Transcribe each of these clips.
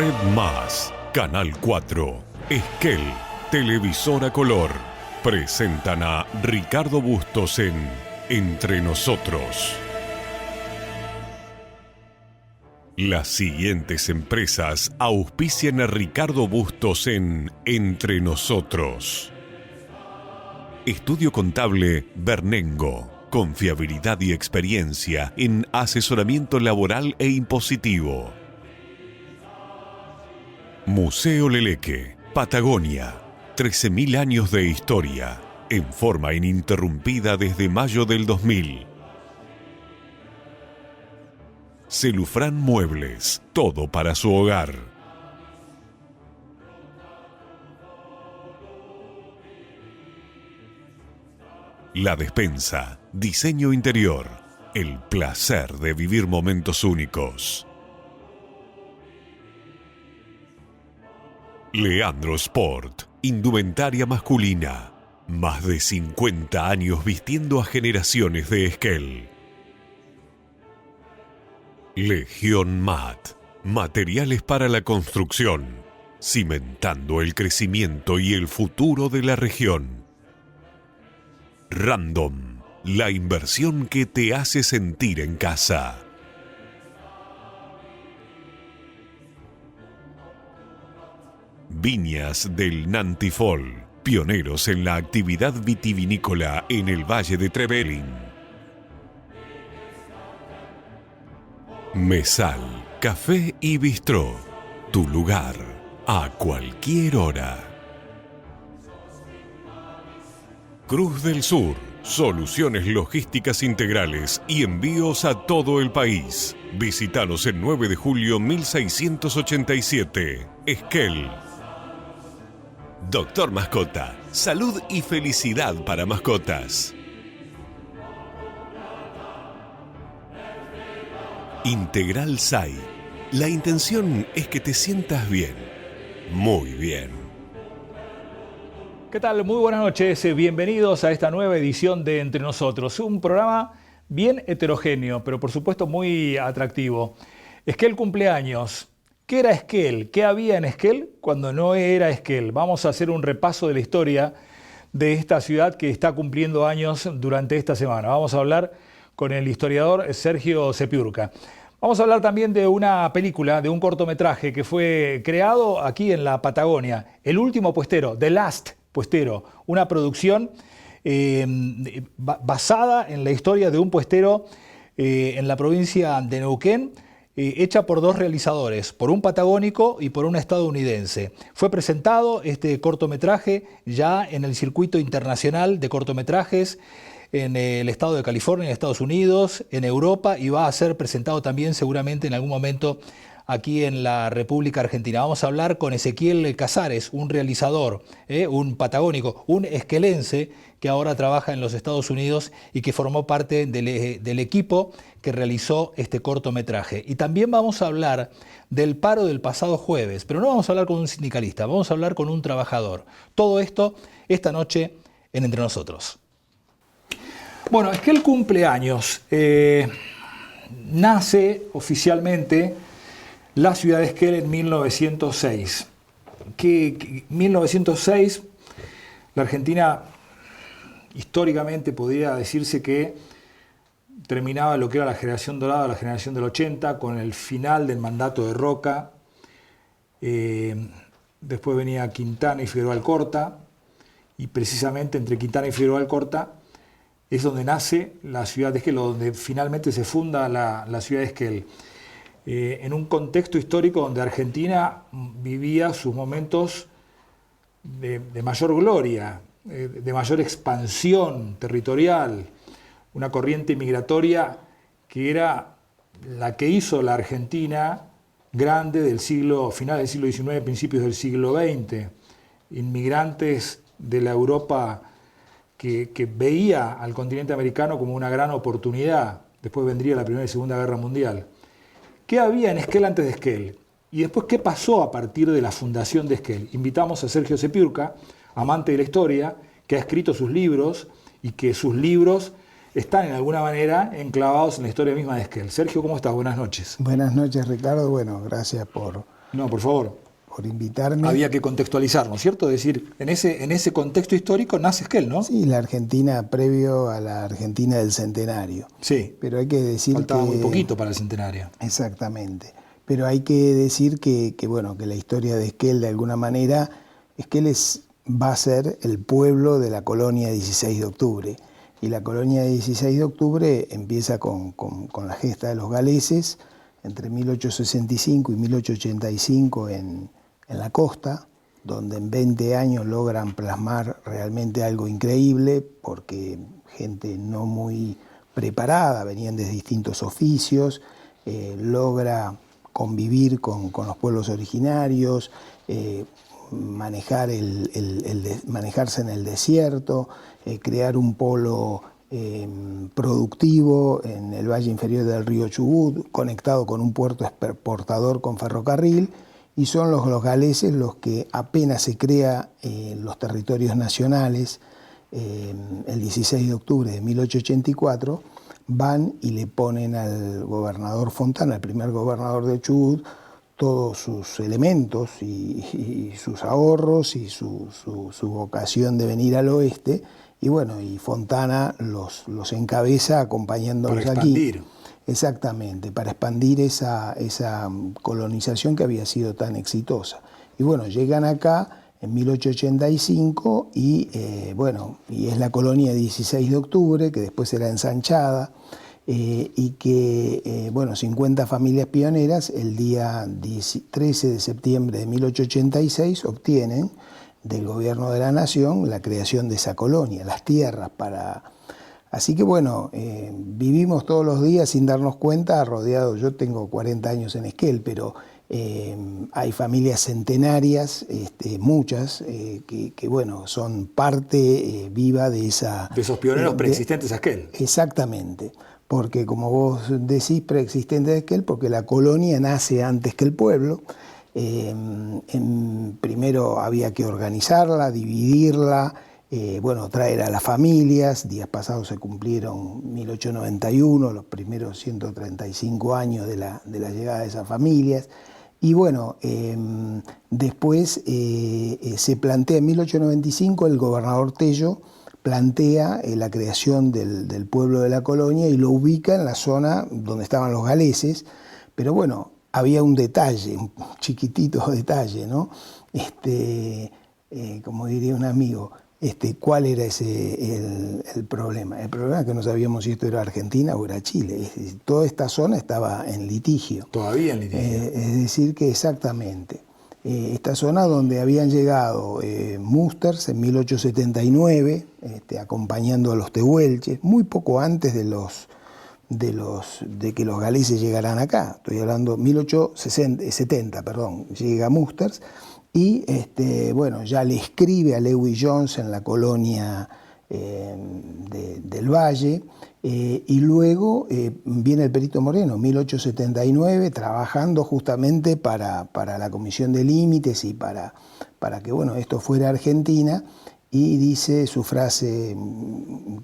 Red Más, Canal 4, Esquel, Televisora Color, presentan a Ricardo Bustos en Entre Nosotros. Las siguientes empresas auspician a Ricardo Bustos en Entre Nosotros. Estudio Contable Bernengo. Confiabilidad y experiencia en asesoramiento laboral e impositivo. Museo Leleque, Patagonia. 13.000 años de historia, en forma ininterrumpida desde mayo del 2000. Celufrán Muebles, todo para su hogar. La Despensa, diseño interior, el placer de vivir momentos únicos. Leandro Sport, indumentaria masculina, más de 50 años vistiendo a generaciones de Esquel. Legión Mat, materiales para la construcción, cimentando el crecimiento y el futuro de la región. Random, la inversión que te hace sentir en casa. Viñas del Nantifol, pioneros en la actividad vitivinícola en el Valle de Trevelin. Mesal, café y bistró, tu lugar a cualquier hora. Cruz del Sur, soluciones logísticas integrales y envíos a todo el país. Visítanos el 9 de julio 1687, Esquel. Doctor Mascota, salud y felicidad para mascotas. Integral SAI, la intención es que te sientas bien, muy bien. ¿Qué tal? Muy buenas noches, bienvenidos a esta nueva edición de Entre Nosotros, un programa bien heterogéneo, pero por supuesto muy atractivo. Esquel cumpleaños. ¿Qué era Esquel? ¿Qué había en Esquel cuando no era Esquel? Vamos a hacer un repaso de la historia de esta ciudad que está cumpliendo años durante esta semana. Vamos a hablar con el historiador Sergio Sepiurka. Vamos a hablar también de una película, de un cortometraje que fue creado aquí en la Patagonia, El último puestero, The Last Puestero, una producción basada en la historia de un puestero en la provincia de Neuquén, hecha por dos realizadores, por un patagónico y por un estadounidense. Fue presentado este cortometraje ya en el circuito internacional de cortometrajes en el estado de California, en Estados Unidos, en Europa, y va a ser presentado también seguramente en algún momento aquí en la República Argentina. Vamos a hablar con Ezequiel Casares, un realizador, un patagónico, un esquelense que ahora trabaja en los Estados Unidos y que formó parte del equipo que realizó este cortometraje. Y también vamos a hablar del paro del pasado jueves, pero no vamos a hablar con un sindicalista, vamos a hablar con un trabajador. Todo esto esta noche en Entre Nosotros. Bueno, Esquel cumpleaños. Nace oficialmente la ciudad de Esquel en 1906. 1906, la Argentina históricamente podría decirse que terminaba lo que era la generación dorada, la generación del 80, con el final del mandato de Roca. Después venía Quintana y Figueroa Alcorta, y precisamente entre Quintana y Figueroa Alcorta es donde nace la ciudad de Esquel, donde finalmente se funda la ciudad de Esquel. En un contexto histórico donde Argentina vivía sus momentos de mayor gloria, de mayor expansión territorial, una corriente migratoria que era la que hizo la Argentina grande del final del siglo XIX, principios del siglo XX, inmigrantes de la Europa que veía al continente americano como una gran oportunidad. Después vendría la Primera y Segunda Guerra Mundial. ¿Qué había en Esquel antes de Esquel? Y después, ¿qué pasó a partir de la fundación de Esquel? Invitamos a Sergio Sepiurka, amante de la historia, que ha escrito sus libros y que sus libros están en alguna manera enclavados en la historia misma de Esquel. Sergio, ¿cómo estás? Buenas noches. Buenas noches, Ricardo. Bueno, gracias por No, por favor. Por invitarme. Había que contextualizar, ¿no es cierto? Es decir, en ese contexto histórico nace Esquel, ¿no? Sí, la Argentina previo a la Argentina del centenario. Sí. Pero hay que decir faltaba muy poquito para el centenario. Exactamente. Pero hay que decir que la historia de Esquel, de alguna manera, Esquel va a ser el pueblo de la colonia 16 de octubre. Y la colonia 16 de octubre empieza con la gesta de los galeses entre 1865 y 1885 en la costa, donde en 20 años logran plasmar realmente algo increíble, porque gente no muy preparada, venían de distintos oficios, logra convivir con los pueblos originarios, manejarse en el desierto, crear un polo productivo en el valle inferior del río Chubut, conectado con un puerto exportador con ferrocarril, y son los galeses los que apenas se crea los territorios nacionales, el 16 de octubre de 1884, van y le ponen al gobernador Fontana, el primer gobernador de Chubut, todos sus elementos y sus ahorros y su vocación de venir al oeste, y bueno, y Fontana los encabeza acompañándolos para expandir. Aquí. Exactamente, para expandir esa colonización que había sido tan exitosa. Y bueno, llegan acá en 1885 y es la colonia 16 de octubre, que después será ensanchada, y que 50 familias pioneras el día 13 de septiembre de 1886 obtienen del gobierno de la nación la creación de esa colonia, las tierras para... Así que vivimos todos los días sin darnos cuenta, rodeados, yo tengo 40 años en Esquel, pero hay familias centenarias, muchas, que son parte viva de esa... De esos pioneros preexistentes a Esquel. Exactamente, porque como vos decís, preexistente a Esquel, porque la colonia nace antes que el pueblo. Primero había que organizarla, dividirla, traer a las familias. Días pasados se cumplieron 1891, los primeros 135 años de la llegada de esas familias. Y después se plantea en 1895, el gobernador Tello plantea la creación del pueblo de la colonia y lo ubica en la zona donde estaban los galeses, pero había un detalle, un chiquitito detalle, ¿no? Como diría un amigo, ¿cuál era el problema? El problema es que no sabíamos si esto era Argentina o era Chile. Toda esta zona estaba en litigio. Todavía en litigio. Es decir, que exactamente. Esta zona donde habían llegado Musters en 1879, acompañando a los tehuelches, muy poco antes de que los galeses llegaran acá. Estoy hablando 1870, llega Musters. Y ya le escribe a Lewis Jones en la colonia del Valle, y luego viene el Perito Moreno, 1879, trabajando justamente para la Comisión de Límites y para que esto fuera Argentina, y dice su frase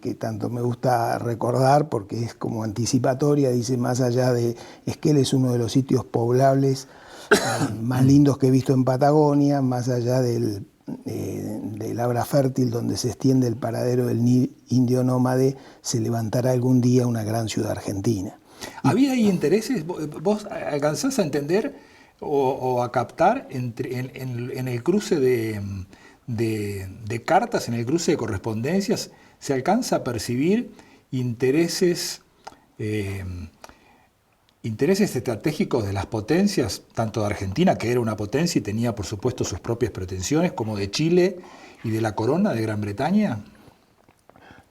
que tanto me gusta recordar porque es como anticipatoria, dice: más allá de Esquel es uno de los sitios poblables más lindos que he visto en Patagonia, más allá del labra fértil donde se extiende el paradero del indio nómade, se levantará algún día una gran ciudad argentina. ¿Había ahí intereses? ¿Vos alcanzás a entender o a captar en el cruce de cartas, en el cruce de correspondencias, se alcanza a percibir intereses estratégicos de las potencias, tanto de Argentina, que era una potencia y tenía por supuesto sus propias pretensiones, como de Chile y de la corona de Gran Bretaña?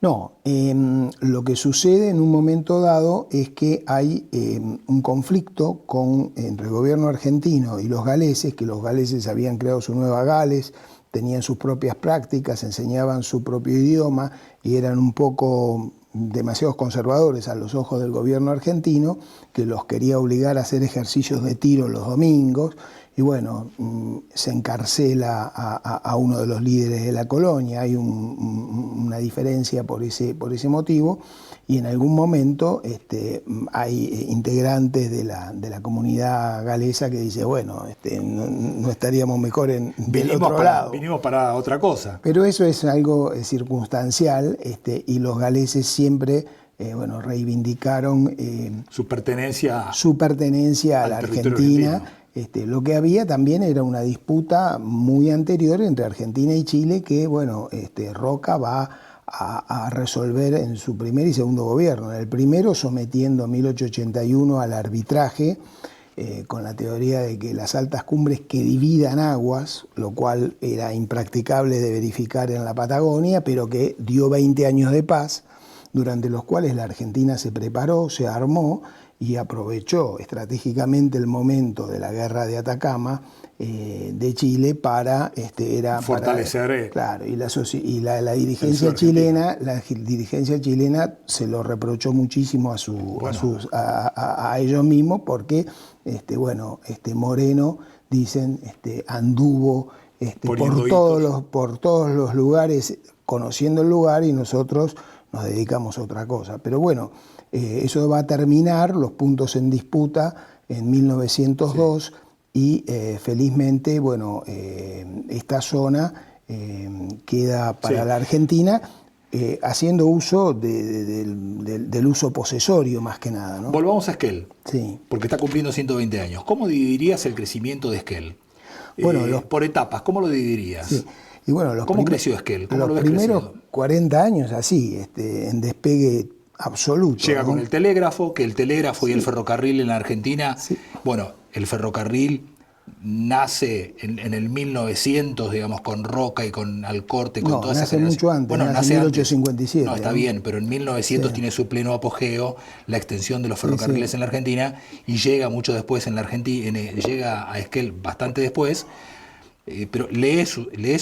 No, lo que sucede en un momento dado es que hay un conflicto entre el gobierno argentino y los galeses, que los galeses habían creado su nueva Gales, tenían sus propias prácticas, enseñaban su propio idioma y eran un poco demasiados conservadores a los ojos del gobierno argentino, que los quería obligar a hacer ejercicios de tiro los domingos, y se encarcela a uno de los líderes de la colonia. Hay un una diferencia por ese motivo, y en algún momento hay integrantes de la comunidad galesa que dice, bueno, no estaríamos mejor del otro lado. Vinimos para otra cosa. Pero eso es algo circunstancial, y los galeses siempre reivindicaron su pertenencia a la Argentina. Lo que había también era una disputa muy anterior entre Argentina y Chile que, Roca va a resolver en su primer y segundo gobierno. En el primero sometiendo en 1881 al arbitraje, con la teoría de que las altas cumbres que dividan aguas, lo cual era impracticable de verificar en la Patagonia, pero que dio 20 años de paz, durante los cuales la Argentina se preparó, se armó y aprovechó estratégicamente el momento de la guerra de Atacama de Chile para fortalecer. Claro, y la dirigencia chilena, se lo reprochó muchísimo a ellos mismos porque Moreno, dicen, anduvo por todos los lugares conociendo el lugar y nosotros nos dedicamos a otra cosa. Pero bueno, eso va a terminar, los puntos en disputa, en 1902, y felizmente, esta zona queda para la Argentina, haciendo uso del uso posesorio más que nada, ¿no? Volvamos a Esquel, sí, porque está cumpliendo 120 años. ¿Cómo dividirías el crecimiento de Esquel? Bueno, por etapas, ¿cómo lo dividirías? Sí. Y bueno, ¿Cómo creció Esquel? ¿Cómo los lo ves primeros crecido? 40 años así, en despegue absoluto. Llega, ¿no?, con el telégrafo, y el ferrocarril en la Argentina. Sí. Bueno, el ferrocarril nace en el 1900, digamos, con Roca y con Alcorte, con toda esa nace generación. mucho antes, bueno, nace en 1857. No, está bien, pero en 1900 tiene su pleno apogeo la extensión de los ferrocarriles en la Argentina, y llega mucho después en la Argentina, llega a Esquel bastante después. Pero le es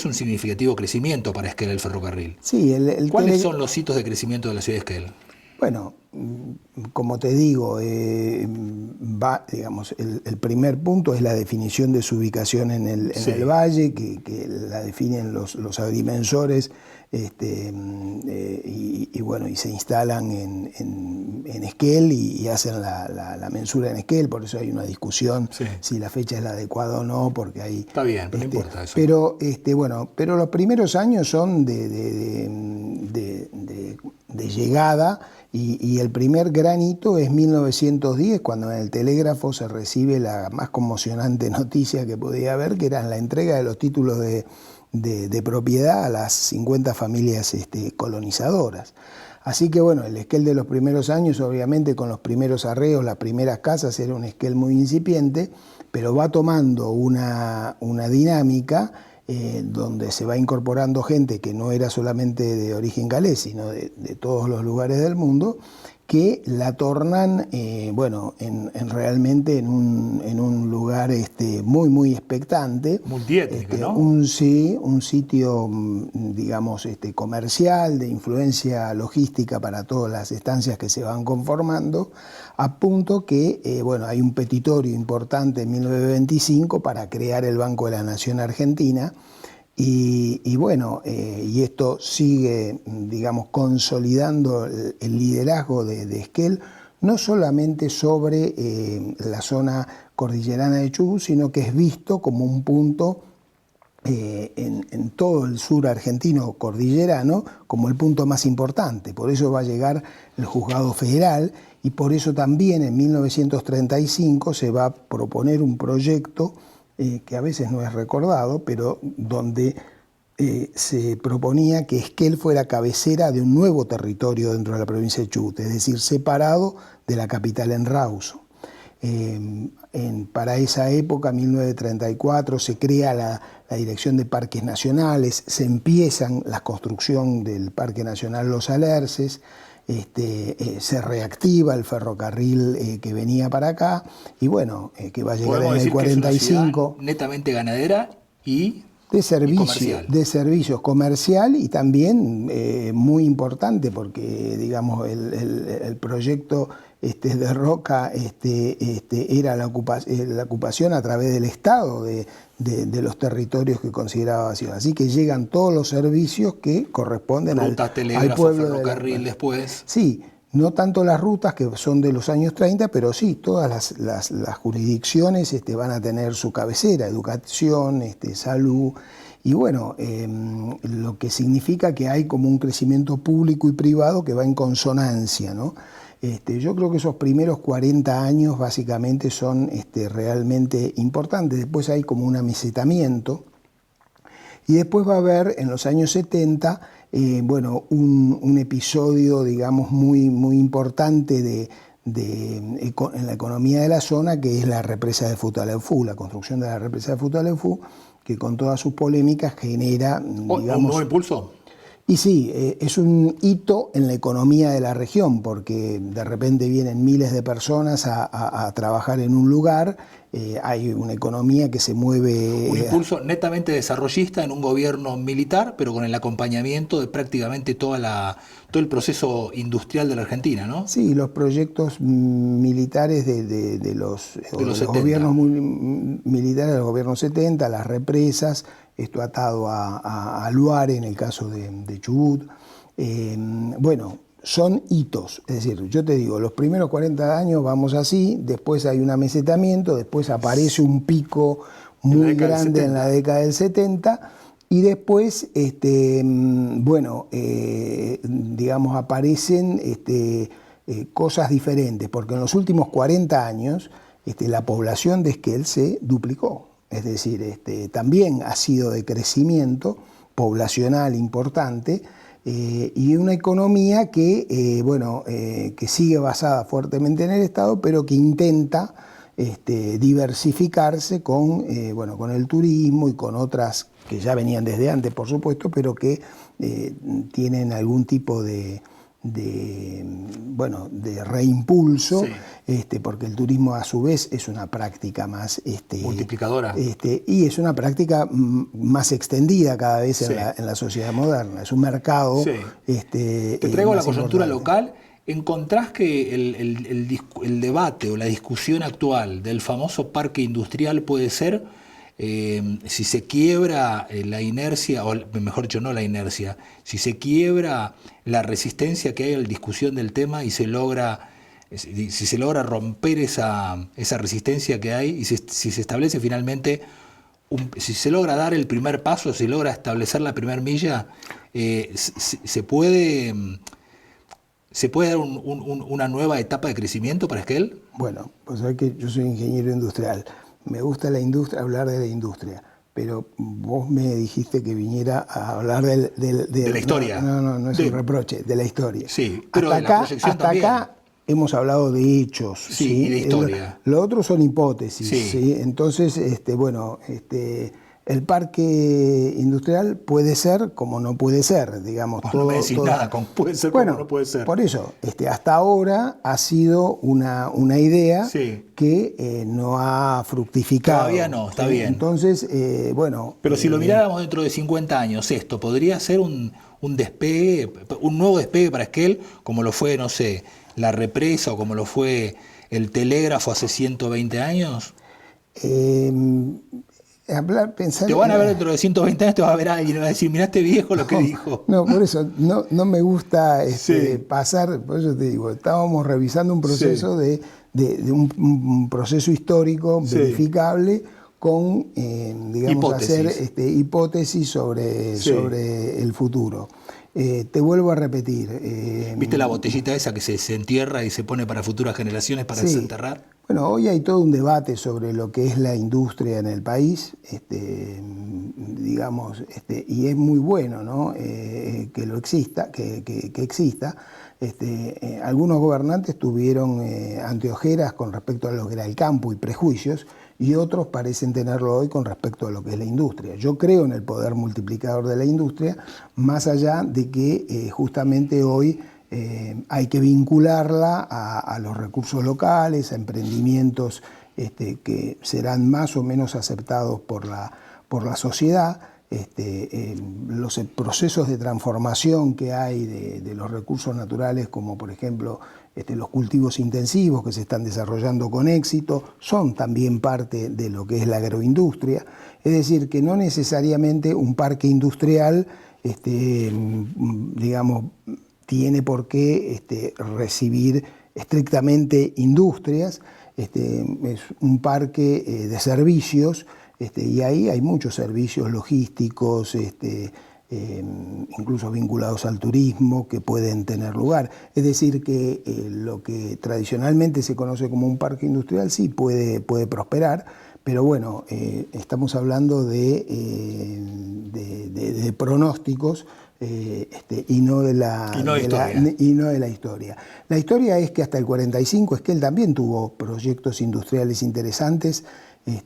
un significativo crecimiento para Esquel el ferrocarril. Sí, ¿Cuáles son los hitos de crecimiento de la ciudad de Esquel? Bueno, como te digo, digamos, el primer punto es la definición de su ubicación en el valle, que la definen los agrimensores, y se instalan en Esquel y hacen la mensura en Esquel. Por eso hay una discusión si la fecha es la adecuada o no, porque hay... Está bien, no importa eso. Pero los primeros años son de llegada, y el primer gran hito es 1910, cuando en el telégrafo se recibe la más conmocionante noticia que podía haber, que era la entrega de los títulos de propiedad a las 50 familias colonizadoras. Así que bueno, el Esquel de los primeros años, obviamente con los primeros arreos, las primeras casas, era un Esquel muy incipiente, pero va tomando una dinámica donde se va incorporando gente que no era solamente de origen galés, sino de todos los lugares del mundo, que la tornan realmente en un lugar muy, muy expectante. Multiétnico, ¿no? Un sitio, digamos, comercial, de influencia logística para todas las estancias que se van conformando, a punto que hay un petitorio importante en 1925 para crear el Banco de la Nación Argentina. Y esto sigue, digamos, consolidando el liderazgo de Esquel, no solamente sobre la zona cordillerana de Chubut, sino que es visto como un punto en todo el sur argentino cordillerano, como el punto más importante. Por eso va a llegar el Juzgado Federal, y por eso también en 1935 se va a proponer un proyecto que a veces no es recordado, pero donde se proponía que Esquel fuera cabecera de un nuevo territorio dentro de la provincia de Chubut, es decir, separado de la capital en Rawson. Para esa época, 1934, se crea la Dirección de Parques Nacionales, se empiezan la construcción del Parque Nacional Los Alerces, se reactiva el ferrocarril que venía para acá, y que va a llegar en el 45. Netamente ganadera y de servicios comercial, y también muy importante porque, digamos, el proyecto de Roca era la ocupación a través del Estado de los territorios que consideraba vacíos. Así que llegan todos los servicios que corresponden al pueblo. Ferrocarril después. Sí, no tanto las rutas que son de los años 30, pero sí, todas las jurisdicciones van a tener su cabecera, educación, salud, y bueno, lo que significa que hay como un crecimiento público y privado que va en consonancia, ¿no? Yo creo que esos primeros 40 años básicamente son realmente importantes. Después hay como un amesetamiento y después va a haber en los años 70 un episodio, digamos, muy importante en la economía de la zona, que es la represa de Futaleufú, la construcción de la represa de Futaleufú, que con todas sus polémicas genera, digamos, ¿un nuevo impulso? Y sí, es un hito en la economía de la región, porque de repente vienen miles de personas a trabajar en un lugar, hay una economía que se mueve... Un impulso netamente desarrollista en un gobierno militar, pero con el acompañamiento de prácticamente todo el proceso industrial de la Argentina, ¿no? Sí, los proyectos militares de los gobiernos militares de los gobiernos 70, las represas, esto atado a Luare en el caso de Chubut. Son hitos, es decir, yo te digo, los primeros 40 años vamos así, después hay un amesetamiento, después aparece un pico muy grande en la década del 70 y después, digamos, aparecen cosas diferentes, porque en los últimos 40 años la población de Esquel se duplicó. Es decir, también ha sido de crecimiento poblacional importante y una economía que sigue basada fuertemente en el Estado, pero que intenta diversificarse con el turismo y con otras que ya venían desde antes, por supuesto, pero que tienen algún tipo de reimpulso, sí. Porque el turismo a su vez es una práctica más multiplicadora y es una práctica más extendida cada vez, sí, en la sociedad moderna, es un mercado. Sí. Te traigo la coyuntura local. ¿Encontrás que el debate o la discusión actual del famoso parque industrial puede ser si se quiebra la inercia, o mejor dicho, no la inercia, si se quiebra la resistencia que hay a la discusión del tema y si se logra romper esa resistencia que hay y si se establece finalmente, si se logra dar el primer paso, si se logra establecer la primera milla, se puede dar una nueva etapa de crecimiento para Esquel? Bueno, pues sabés que yo soy ingeniero industrial. Me gusta la industria, hablar de la industria, pero vos me dijiste que viniera a hablar de la historia. No es un reproche, de la historia. Sí, pero hasta acá hemos hablado de hechos. Sí, y de historia. Lo otro son hipótesis. Sí. ¿sí? Entonces, el parque industrial puede ser como no puede ser, digamos. No me decís nada, puede ser como no puede ser. Por eso, hasta ahora ha sido una idea, sí, que no ha fructificado. Todavía no, está bien. Entonces, Pero si lo miráramos dentro de 50 años, esto podría ser un despegue, un nuevo despegue para Esquel, como lo fue, no sé, la represa o como lo fue el telégrafo hace 120 años. Pensar, te van a ver dentro de 120 años, te va a ver alguien y va a decir, mirá este viejo lo que dijo. No, por eso no me gusta sí, pasar, por eso te digo, estábamos revisando un proceso, sí, de un proceso histórico, sí, verificable, con, digamos, hipótesis. Hacer hipótesis sobre el futuro. Te vuelvo a repetir. ¿Viste la botellita esa que se entierra y se pone para futuras generaciones para sí, desenterrar? Bueno, hoy hay todo un debate sobre lo que es la industria en el país, digamos, y es muy bueno, ¿no? Que lo exista, que exista. Algunos gobernantes tuvieron anteojeras con respecto a lo que era el campo y prejuicios, y otros parecen tenerlo hoy con respecto a lo que es la industria. Yo creo en el poder multiplicador de la industria, más allá de que justamente hoy hay que vincularla a los recursos locales, a emprendimientos que serán más o menos aceptados por la sociedad. los procesos de transformación que hay de los recursos naturales, como por ejemplo los cultivos intensivos que se están desarrollando con éxito, son también parte de lo que es la agroindustria. Es decir, que no necesariamente un parque industrial digamos, tiene por qué recibir estrictamente industrias, es un parque de servicios, y ahí hay muchos servicios logísticos, incluso vinculados al turismo, que pueden tener lugar. Es decir, que lo que tradicionalmente se conoce como un parque industrial sí puede prosperar, pero bueno, estamos hablando de pronósticos y no de la historia. La historia es que hasta el 45 Esquel también tuvo proyectos industriales interesantes,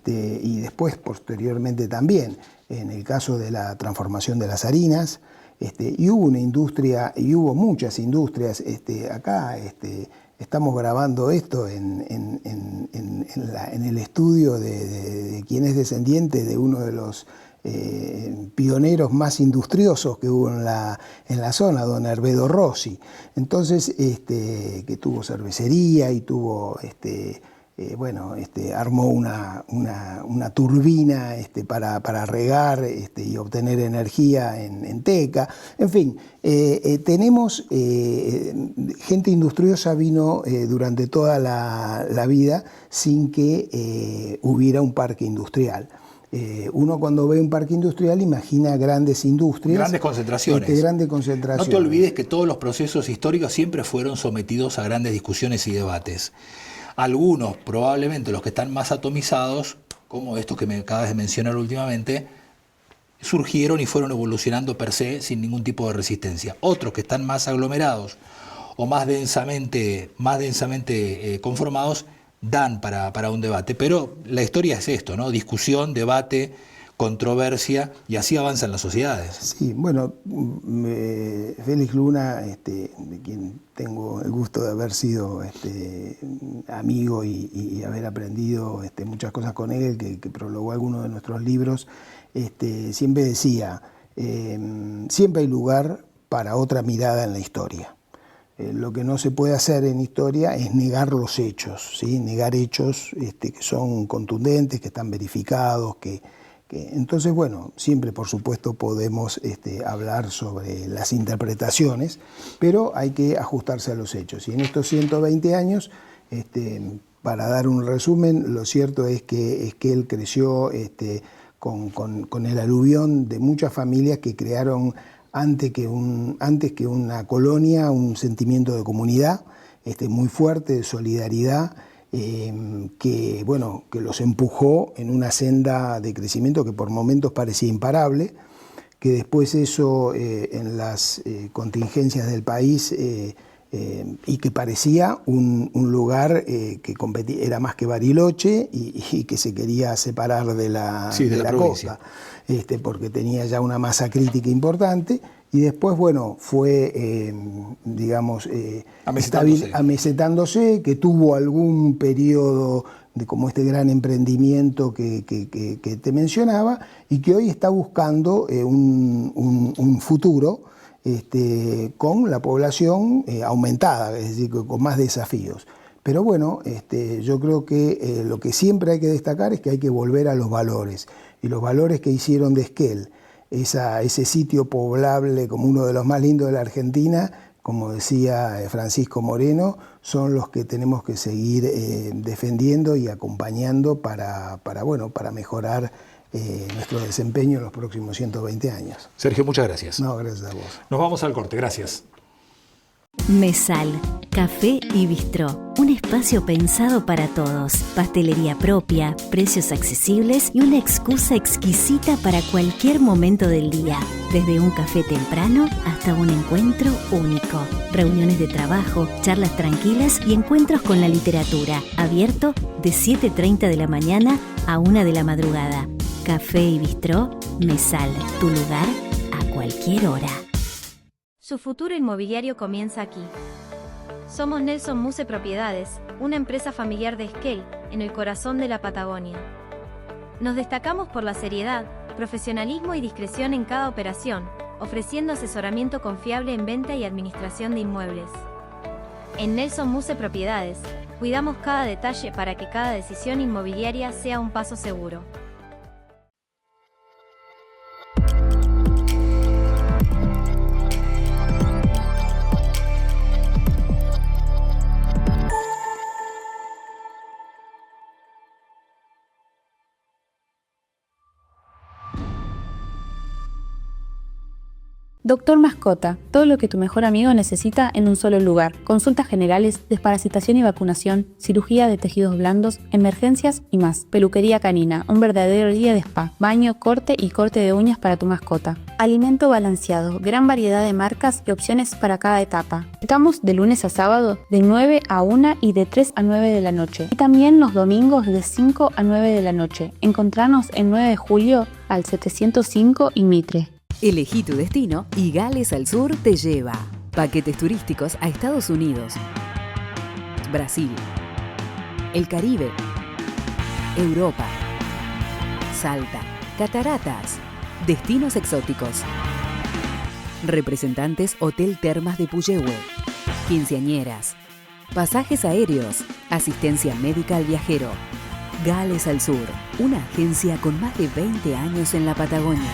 y después, posteriormente también, en el caso de la transformación de las harinas, y hubo una industria, y hubo muchas industrias. Acá estamos grabando esto en el estudio de quien es descendiente de uno de los pioneros más industriosos que hubo en la zona, don Hervedo Rossi. Entonces, que tuvo cervecería y tuvo... armó una turbina para regar y obtener energía en Teca. En fin, tenemos gente industriosa vino durante toda la vida sin que hubiera un parque industrial. Uno cuando ve un parque industrial imagina grandes industrias. Grandes concentraciones. Grandes concentraciones. No te olvides que todos los procesos históricos siempre fueron sometidos a grandes discusiones y debates. Algunos, probablemente los que están más atomizados, como estos que me acabas de mencionar últimamente, surgieron y fueron evolucionando per se sin ningún tipo de resistencia. Otros que están más aglomerados o más densamente conformados dan para un debate. Pero la historia es esto, ¿no? Discusión, debate, controversia, y así avanzan las sociedades. Sí, bueno, Félix Luna, de quien tengo el gusto de haber sido amigo y haber aprendido muchas cosas con él, que prologó algunos de nuestros libros, siempre decía, siempre hay lugar para otra mirada en la historia. Lo que no se puede hacer en historia es negar los hechos, ¿sí? Negar hechos que son contundentes, que están verificados, entonces, bueno, siempre por supuesto podemos hablar sobre las interpretaciones, pero hay que ajustarse a los hechos. Y en estos 120 años, para dar un resumen, lo cierto es que él creció con el aluvión de muchas familias que crearon antes que una colonia un sentimiento de comunidad muy fuerte, de solidaridad, que los empujó en una senda de crecimiento que por momentos parecía imparable, que después eso en las contingencias del país y que parecía un lugar que era más que Bariloche y que se quería separar de la costa, porque tenía ya una masa crítica importante. Y después, bueno, fue, amesetándose, que tuvo algún periodo de como este gran emprendimiento que te mencionaba, y que hoy está buscando un futuro con la población aumentada, es decir, con más desafíos. Pero bueno, yo creo que lo que siempre hay que destacar es que hay que volver a los valores, y los valores que hicieron de Esquel ese sitio poblable como uno de los más lindos de la Argentina, como decía Francisco Moreno, son los que tenemos que seguir defendiendo y acompañando para mejorar nuestro desempeño en los próximos 120 años. Sergio, muchas gracias. No, gracias a vos. Nos vamos al corte, gracias. Mesal, café y bistró, un espacio pensado para todos, pastelería propia, precios accesibles y una excusa exquisita para cualquier momento del día, desde un café temprano hasta un encuentro único, reuniones de trabajo, charlas tranquilas y encuentros con la literatura, abierto de 7:30 de la mañana a 1 de la madrugada. Café y bistró, Mesal, tu lugar a cualquier hora. Su futuro inmobiliario comienza aquí. Somos Nelson Muse Propiedades, una empresa familiar de Esquel, en el corazón de la Patagonia. Nos destacamos por la seriedad, profesionalismo y discreción en cada operación, ofreciendo asesoramiento confiable en venta y administración de inmuebles. En Nelson Muse Propiedades, cuidamos cada detalle para que cada decisión inmobiliaria sea un paso seguro. Doctor Mascota, todo lo que tu mejor amigo necesita en un solo lugar. Consultas generales, desparasitación y vacunación, cirugía de tejidos blandos, emergencias y más. Peluquería canina, un verdadero día de spa. Baño, corte y corte de uñas para tu mascota. Alimento balanceado, gran variedad de marcas y opciones para cada etapa. Estamos de lunes a sábado de 9 a 1 y de 3 a 9 de la noche. Y también los domingos de 5 a 9 de la noche. Encontranos en 9 de julio al 705 y Mitre. Elegí tu destino y Gales al Sur te lleva. Paquetes turísticos a Estados Unidos, Brasil, el Caribe, Europa, Salta, cataratas, destinos exóticos. Representantes Hotel Termas de Puyehue, quinceañeras, pasajes aéreos, asistencia médica al viajero. Gales al Sur, una agencia con más de 20 años en la Patagonia.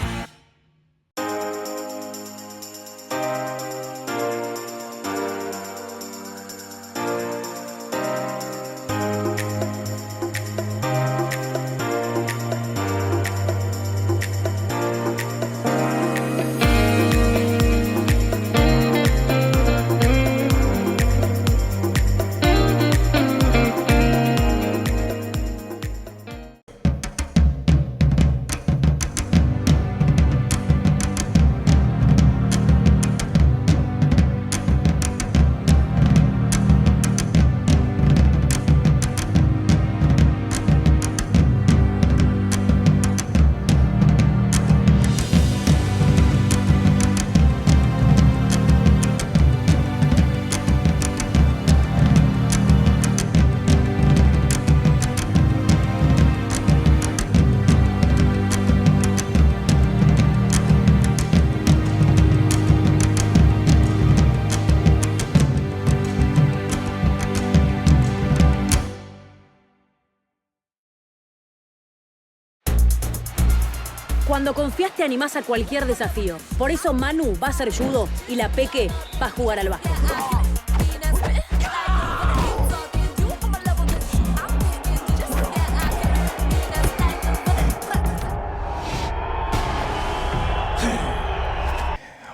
Cuando confías te animás a cualquier desafío. Por eso Manu va a hacer judo y la Peque va a jugar al básquet.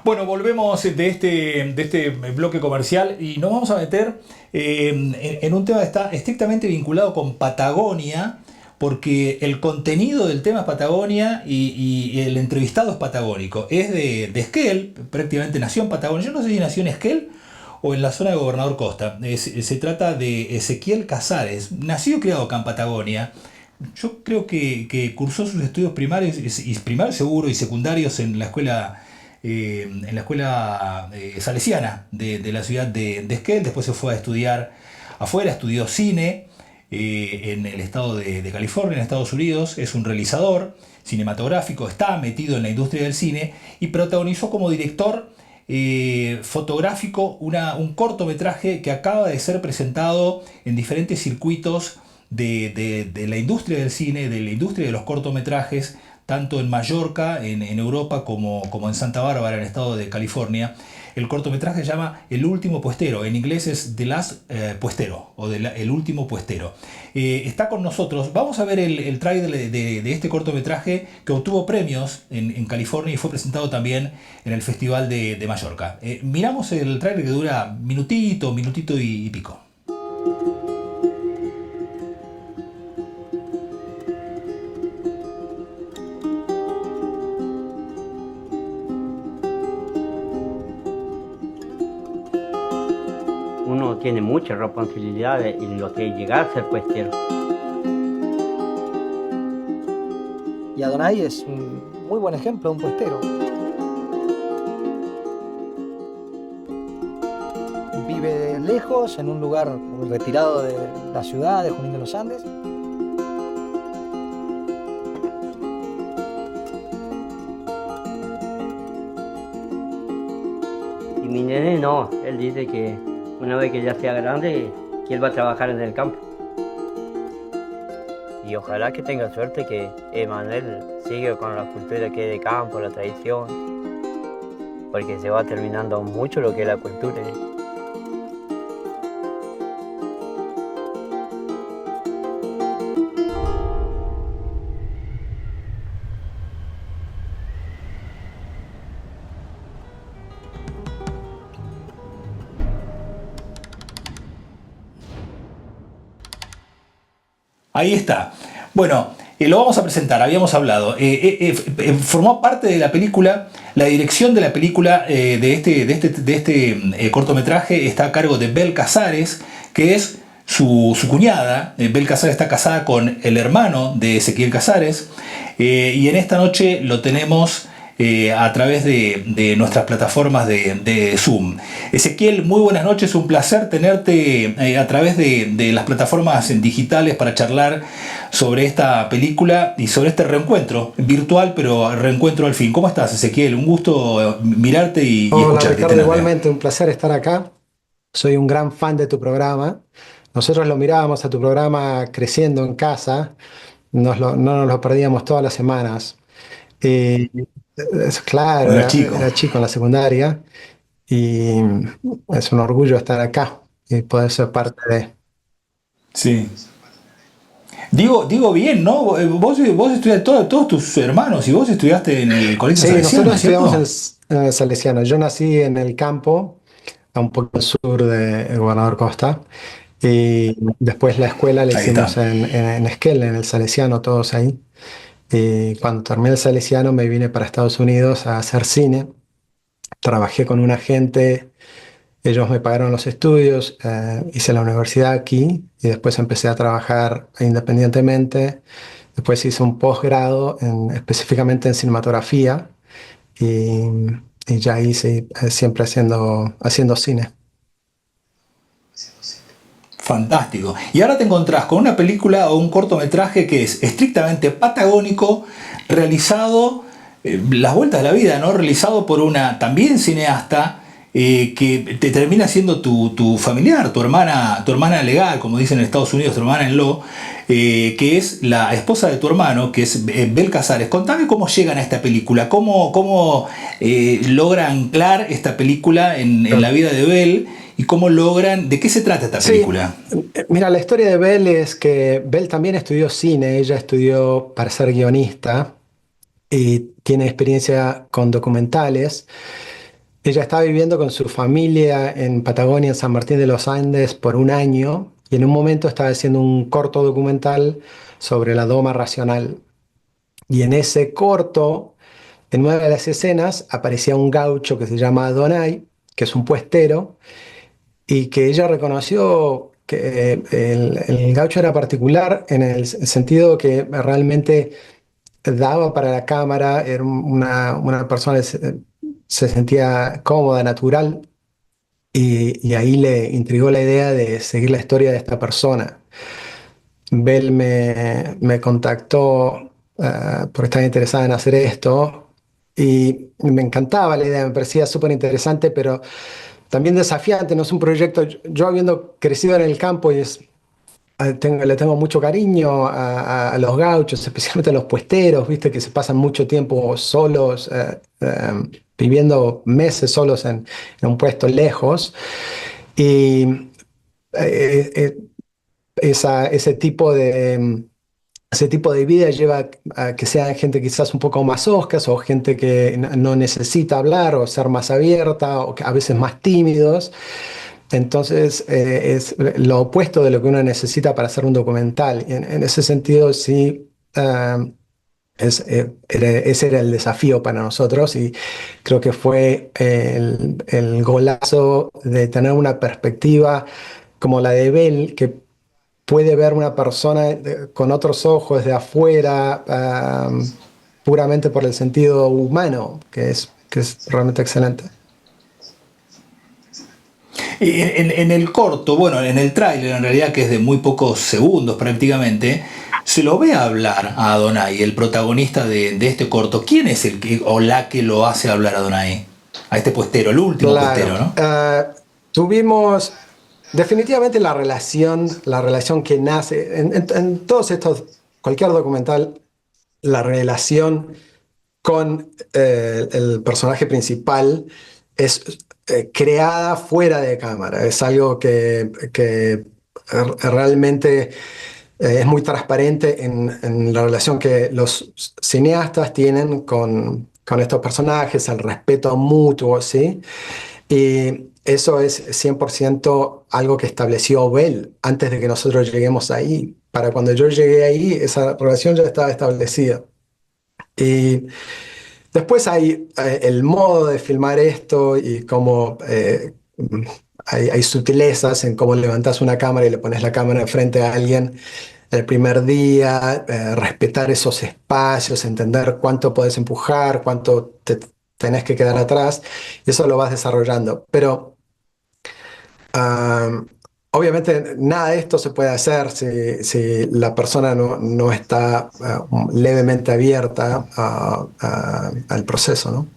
Bueno, volvemos de este bloque comercial y nos vamos a meter en un tema que está estrictamente vinculado con Patagonia, porque el contenido del tema es Patagonia y el entrevistado es patagónico. Es de Esquel, prácticamente nació en Patagonia. Yo no sé si nació en Esquel o en la zona de Gobernador Costa. Se trata de Ezequiel Casares, nacido y criado acá en Patagonia. Yo creo que cursó sus estudios primarios seguro y secundarios en la escuela salesiana de la ciudad de Esquel. Después se fue a estudiar afuera, estudió cine en el estado de California, en Estados Unidos. Es un realizador cinematográfico, está metido en la industria del cine y protagonizó como director fotográfico un cortometraje que acaba de ser presentado en diferentes circuitos de la industria del cine, de la industria de los cortometrajes, tanto en Mallorca, en Europa, como en Santa Bárbara, en el estado de California. El cortometraje se llama El Último Puestero, en inglés es The Last Puestero, o El Último Puestero. Está con nosotros, vamos a ver el tráiler de este cortometraje que obtuvo premios en California y fue presentado también en el Festival de Mallorca. Miramos el tráiler que dura minutito y pico. Uno tiene muchas responsabilidades en lo que es llegar a ser puestero. Y Adonai es un muy buen ejemplo de un puestero. Vive lejos, en un lugar retirado de la ciudad de Junín de los Andes. Y mi nene no, él dice que una vez que ya sea grande, que él va a trabajar en el campo. Y ojalá que tenga suerte que Emanuel siga con la cultura que es de campo, la tradición, porque se va terminando mucho lo que es la cultura. Ahí está. Bueno, lo vamos a presentar, habíamos hablado. Formó parte de la película, la dirección de la película de este cortometraje está a cargo de Bel Casares, que es su cuñada. Bel Casares está casada con el hermano de Ezequiel Casares, y en esta noche lo tenemos a través de nuestras plataformas de Zoom. Ezequiel, muy buenas noches, un placer tenerte a través de las plataformas digitales para charlar sobre esta película y sobre este reencuentro virtual, pero reencuentro al fin. ¿Cómo estás, Ezequiel? Un gusto mirarte y escucharte. Ricardo, igualmente un placer estar acá. Soy un gran fan de tu programa. Nosotros lo mirábamos a tu programa creciendo en casa, no nos lo perdíamos todas las semanas. Claro, era chico en la secundaria y es un orgullo estar acá y poder ser parte de... Sí. Digo bien, ¿no? Vos estudiaste, todos tus hermanos y vos estudiaste en el colegio salesiano. Nosotros estudiamos en el salesiano. Yo nací en el campo, a un poco al sur de Gobernador Costa, y después la escuela la hicimos en Esquel, en el salesiano, todos ahí. Y cuando terminé el salesiano me vine para Estados Unidos a hacer cine. Trabajé con un agente, ellos me pagaron los estudios, hice la universidad aquí y después empecé a trabajar independientemente. Después hice un posgrado específicamente en cinematografía y ya hice siempre haciendo cine. Fantástico. Y ahora te encontrás con una película o un cortometraje que es estrictamente patagónico, realizado, las vueltas de la vida, ¿no? Realizado por una también cineasta que te termina siendo tu familiar, tu hermana legal, como dicen en Estados Unidos, tu hermana en law, que es la esposa de tu hermano, que es Bel Casares. Contame cómo llegan a esta película, cómo logra anclar esta película en la vida de Bel. ¿Y cómo logran? ¿De qué se trata esta película? Mira, la historia de Bel es que Bel también estudió cine, ella estudió para ser guionista y tiene experiencia con documentales. Ella estaba viviendo con su familia en Patagonia, en San Martín de los Andes, por un año y en un momento estaba haciendo un corto documental sobre la doma racional. Y en ese corto, en una de las escenas, aparecía un gaucho que se llama Adonai, que es un puestero, y que ella reconoció que el gaucho era particular en el sentido que realmente daba para la cámara, era una persona que se sentía cómoda, natural, y ahí le intrigó la idea de seguir la historia de esta persona. Bel me contactó porque estaba interesada en hacer esto, y me encantaba la idea, me parecía súper interesante, pero también desafiante. No es un proyecto, yo habiendo crecido en el campo y le tengo mucho cariño a los gauchos, especialmente a los puesteros, viste, que se pasan mucho tiempo solos, viviendo meses solos en un puesto lejos. Y ese tipo de vida lleva a que sean gente quizás un poco más oscas o gente que no necesita hablar o ser más abierta o a veces más tímidos. Entonces es lo opuesto de lo que uno necesita para hacer un documental. Y en ese sentido sí, ese era el desafío para nosotros y creo que fue el golazo de tener una perspectiva como la de Bel, que puede ver una persona con otros ojos de afuera, puramente por el sentido humano, que es realmente excelente. En el corto, bueno, en el tráiler en realidad, que es de muy pocos segundos prácticamente, se lo ve hablar a Adonai, el protagonista de este corto. ¿Quién es el que o la que lo hace hablar a Adonai? a este puestero, el último puestero, ¿no? Tuvimos definitivamente la relación que nace en todos estos, cualquier documental, la relación con el personaje principal es creada fuera de cámara. Es algo que realmente es muy transparente en la relación que los cineastas tienen con estos personajes, el respeto mutuo, ¿sí? Y eso es 100% algo que estableció Bell antes de que nosotros lleguemos ahí. Para cuando yo llegué ahí, esa relación ya estaba establecida. Y después hay el modo de filmar esto y cómo hay sutilezas en cómo levantas una cámara y le pones la cámara enfrente a alguien el primer día, respetar esos espacios, entender cuánto puedes empujar, cuánto te tenés que quedar atrás, y eso lo vas desarrollando. Pero obviamente nada de esto se puede hacer si la persona no está levemente abierta al proceso, ¿no?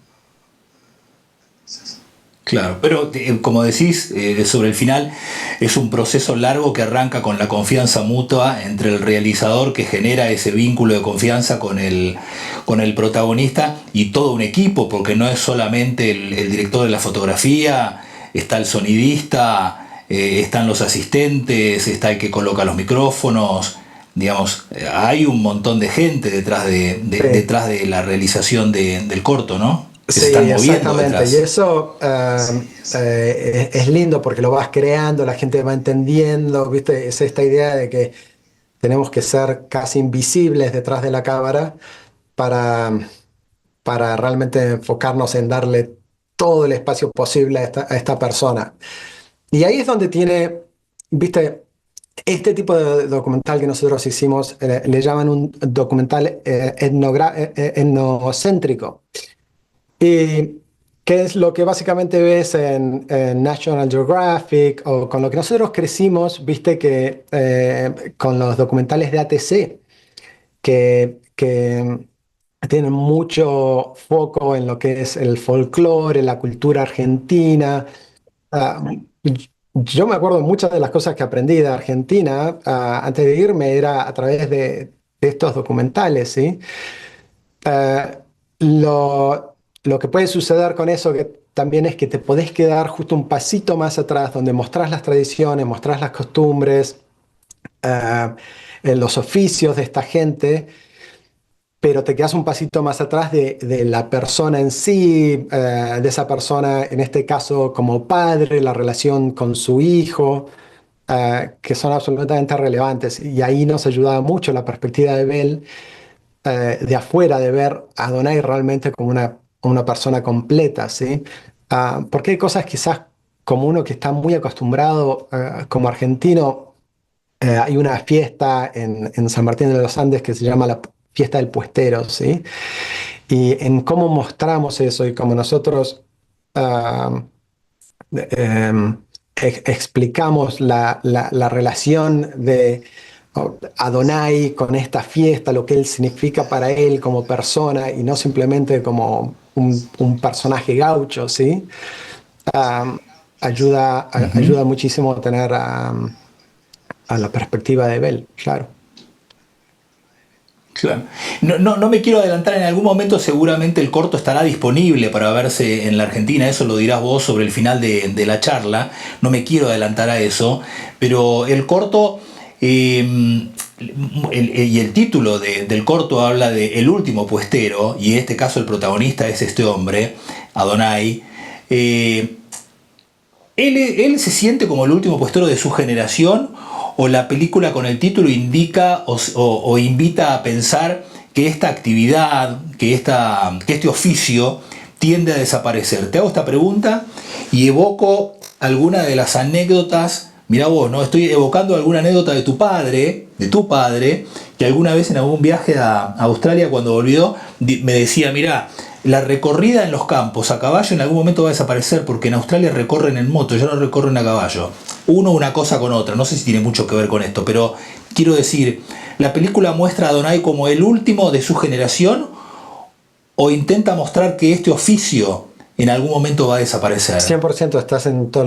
Claro, pero como decís, sobre el final, es un proceso largo que arranca con la confianza mutua entre el realizador, que genera ese vínculo de confianza con el protagonista, y todo un equipo, porque no es solamente el director de la fotografía, está el sonidista, están los asistentes, está el que coloca los micrófonos. Digamos, hay un montón de gente detrás de la realización del corto, ¿no? Que sí, exactamente. Detrás. Y eso es lindo porque lo vas creando, la gente va entendiendo, ¿viste? Es esta idea de que tenemos que ser casi invisibles detrás de la cámara para realmente enfocarnos en darle todo el espacio posible a esta persona. Y ahí es donde tiene, ¿viste? Este tipo de documental que nosotros hicimos, le llaman un documental etnocéntrico. Y que es lo que básicamente ves en National Geographic o con lo que nosotros crecimos, viste que con los documentales de ATC, que tienen mucho foco en lo que es el folclore, la cultura argentina. Yo me acuerdo muchas de las cosas que aprendí de Argentina antes de irme era a través de estos documentales, ¿sí? Lo que puede suceder con eso que también es que te podés quedar justo un pasito más atrás, donde mostrás las tradiciones, mostrás las costumbres, los oficios de esta gente, pero te quedas un pasito más atrás de la persona en sí, de esa persona, en este caso como padre, la relación con su hijo, que son absolutamente relevantes. Y ahí nos ayudaba mucho la perspectiva de Bell, de afuera, de ver a Adonai realmente como una persona completa, ¿sí? Porque hay cosas quizás como uno que está muy acostumbrado como argentino. Hay una fiesta en San Martín de los Andes que se llama la fiesta del puestero, ¿sí? Y en cómo mostramos eso y cómo nosotros explicamos la relación de Adonai con esta fiesta, lo que él significa para él como persona y no simplemente como un personaje gaucho, ¿sí? Ayuda muchísimo a tener a la perspectiva de Bell, claro. Claro. No me quiero adelantar, en algún momento seguramente el corto estará disponible para verse en la Argentina, eso lo dirás vos sobre el final de la charla, no me quiero adelantar a eso, pero el corto... y el título del corto habla de El último puestero, y en este caso el protagonista es este hombre, Adonai. Él se siente como el último puestero de su generación, o la película con el título indica o invita a pensar que esta actividad, que este oficio tiende a desaparecer. Te hago esta pregunta y evoco alguna de las anécdotas. Mirá vos, ¿no? Estoy evocando alguna anécdota de tu padre, que alguna vez en algún viaje a Australia, cuando volvió, me decía, mirá, la recorrida en los campos a caballo en algún momento va a desaparecer, porque en Australia recorren en moto, ya no recorren a caballo. Una cosa con otra, no sé si tiene mucho que ver con esto, pero quiero decir, ¿la película muestra a Adonai como el último de su generación o intenta mostrar que este oficio en algún momento va a desaparecer. 100% estás en todo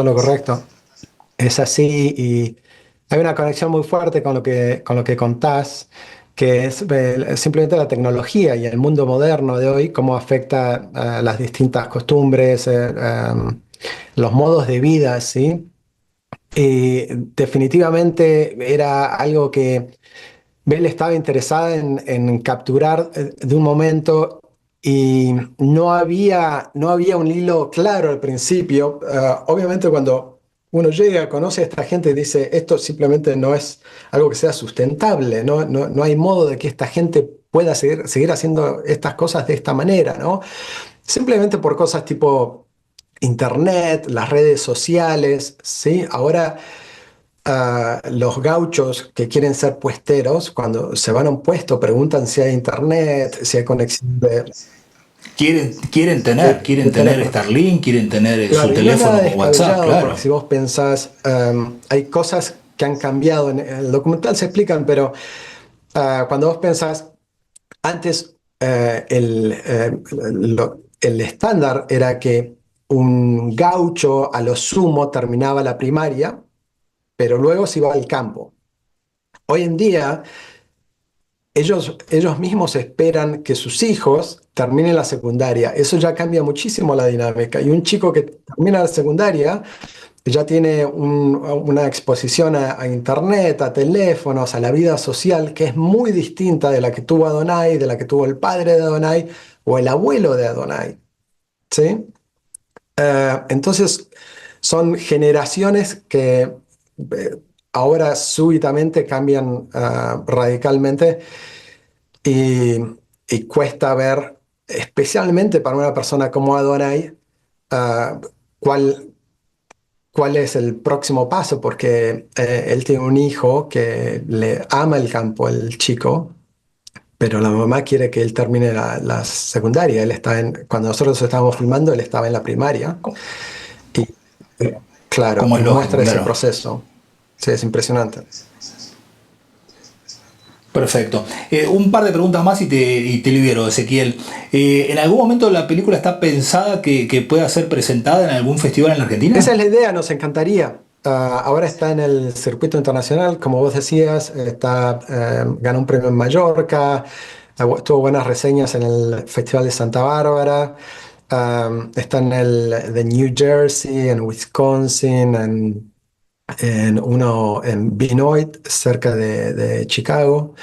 lo correcto. Es así y hay una conexión muy fuerte con lo que contás, que es simplemente la tecnología y el mundo moderno de hoy, cómo afecta las distintas costumbres, los modos de vida, ¿sí? Y definitivamente era algo que Bell estaba interesada en capturar de un momento y no había un hilo claro al principio. Obviamente cuando uno llega, conoce a esta gente y dice, esto simplemente no es algo que sea sustentable, no hay modo de que esta gente pueda seguir haciendo estas cosas de esta manera, ¿no? Simplemente por cosas tipo Internet, las redes sociales, ¿sí? Ahora los gauchos que quieren ser puesteros, cuando se van a un puesto, preguntan si hay Internet, si hay conexión de... Quieren tener Starlink, quieren tener Claro, su y no teléfono nada con WhatsApp, descabellado, claro. porque si vos pensás, hay cosas que han cambiado, en el documental se explican, pero cuando vos pensás, antes el estándar era que un gaucho a lo sumo terminaba la primaria, pero luego se iba al campo. Hoy en día, ellos mismos esperan que sus hijos terminen la secundaria. Eso ya cambia muchísimo la dinámica. Y un chico que termina la secundaria ya tiene una exposición a Internet, a teléfonos, a la vida social, que es muy distinta de la que tuvo Adonai, de la que tuvo el padre de Adonai o el abuelo de Adonai. ¿Sí? Entonces, son generaciones que ahora súbitamente cambian radicalmente y cuesta ver, especialmente para una persona como Adonai, cuál es el próximo paso, porque él tiene un hijo que le ama el campo, el chico, pero la mamá quiere que él termine la secundaria. Cuando nosotros estábamos filmando, él estaba en la primaria. Y claro, Como es lógico, muestra ese claro. proceso. Sí, es impresionante. Perfecto. Un par de preguntas más y te libero, Ezequiel. ¿En algún momento la película está pensada que pueda ser presentada en algún festival en la Argentina? Esa es la idea, nos encantaría. Ahora está en el circuito internacional, como vos decías, ganó un premio en Mallorca, tuvo buenas reseñas en el Festival de Santa Bárbara, está en el de New Jersey, en Wisconsin, en uno en Benoit, cerca de Chicago.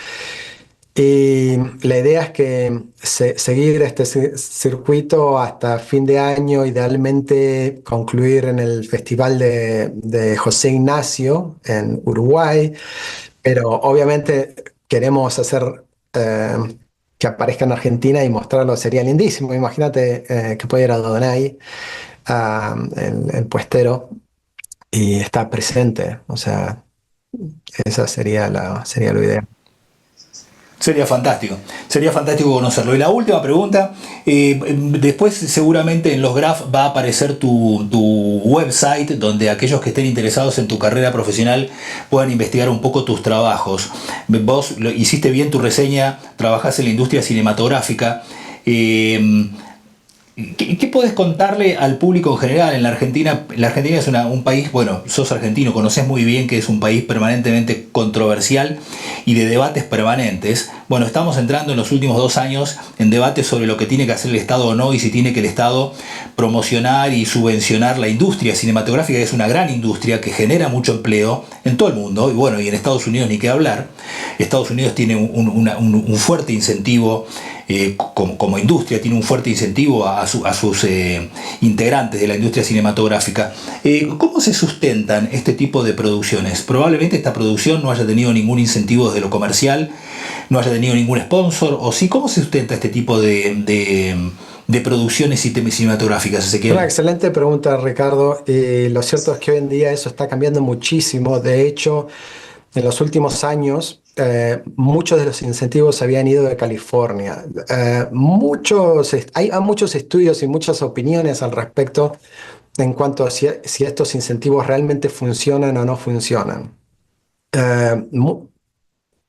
Y la idea es que seguir este circuito hasta fin de año, idealmente concluir en el Festival de José Ignacio en Uruguay, pero obviamente queremos hacer que aparezca en Argentina y mostrarlo, sería lindísimo. Imagínate que pudiera Adonai, el puestero, y está presente, o sea, esa sería lo ideal. Sería fantástico conocerlo. Y la última pregunta, después seguramente en los graph va a aparecer tu website, donde aquellos que estén interesados en tu carrera profesional puedan investigar un poco tus trabajos. Vos hiciste bien tu reseña, trabajás en la industria cinematográfica. ¿Qué podés contarle al público en general en la Argentina? La Argentina es un país, bueno, sos argentino, conocés muy bien que es un país permanentemente controversial y de debates permanentes. Bueno, estamos entrando en los últimos 2 años en debates sobre lo que tiene que hacer el Estado o no, y si tiene que el Estado promocionar y subvencionar la industria cinematográfica, que es una gran industria que genera mucho empleo en todo el mundo, y bueno, y en Estados Unidos ni qué hablar. Estados Unidos tiene un fuerte incentivo, como industria, tiene un fuerte incentivo a sus integrantes de la industria cinematográfica. ¿Cómo se sustentan este tipo de producciones? Probablemente esta producción no haya tenido ningún incentivo desde lo comercial, no haya tenido ningún sponsor, o sí, ¿cómo se sustenta este tipo de producciones cinematográficas, Ezequiel? Una excelente pregunta, Ricardo. Lo cierto es que hoy en día eso está cambiando muchísimo. De hecho, en los últimos años, muchos de los incentivos habían ido de California. Hay muchos estudios y muchas opiniones al respecto en cuanto a si estos incentivos realmente funcionan o no funcionan.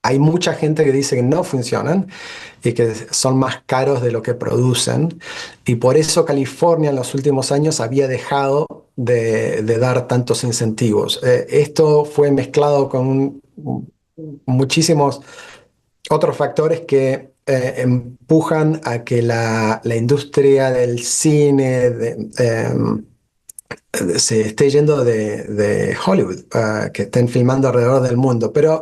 hay mucha gente que dice que no funcionan y que son más caros de lo que producen. Y por eso California en los últimos años había dejado de dar tantos incentivos. Esto fue mezclado con muchísimos otros factores que empujan a que la industria del cine se esté yendo de Hollywood, que estén filmando alrededor del mundo. Pero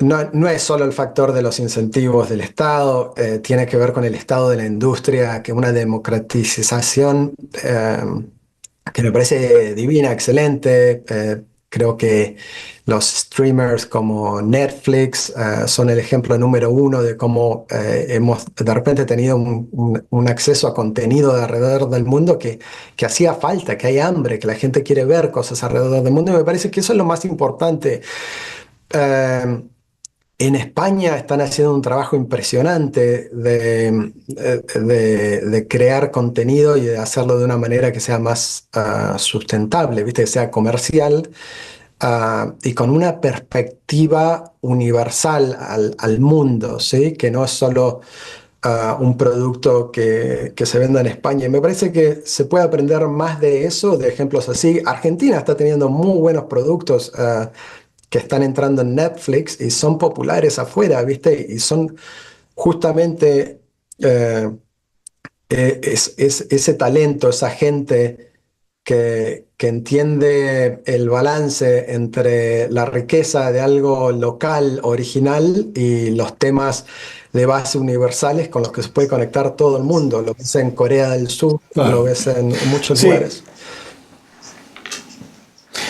no es solo el factor de los incentivos del Estado, tiene que ver con el estado de la industria, que una democratización que me parece divina, excelente. Creo que los streamers como Netflix son el ejemplo número uno de cómo hemos de repente tenido un acceso a contenido de alrededor del mundo que hacía falta, que hay hambre, que la gente quiere ver cosas alrededor del mundo, y me parece que eso es lo más importante. En España están haciendo un trabajo impresionante de crear contenido y de hacerlo de una manera que sea más sustentable, ¿viste? Que sea comercial y con una perspectiva universal al mundo, ¿sí? Que no es solo un producto que se venda en España. Y me parece que se puede aprender más de eso, de ejemplos así. Argentina está teniendo muy buenos productos que están entrando en Netflix y son populares afuera, ¿viste? Y son justamente ese talento, esa gente que entiende el balance entre la riqueza de algo local, original, y los temas de base universales con los que se puede conectar todo el mundo. Lo ves en Corea del Sur, claro. Lo ves en muchos lugares.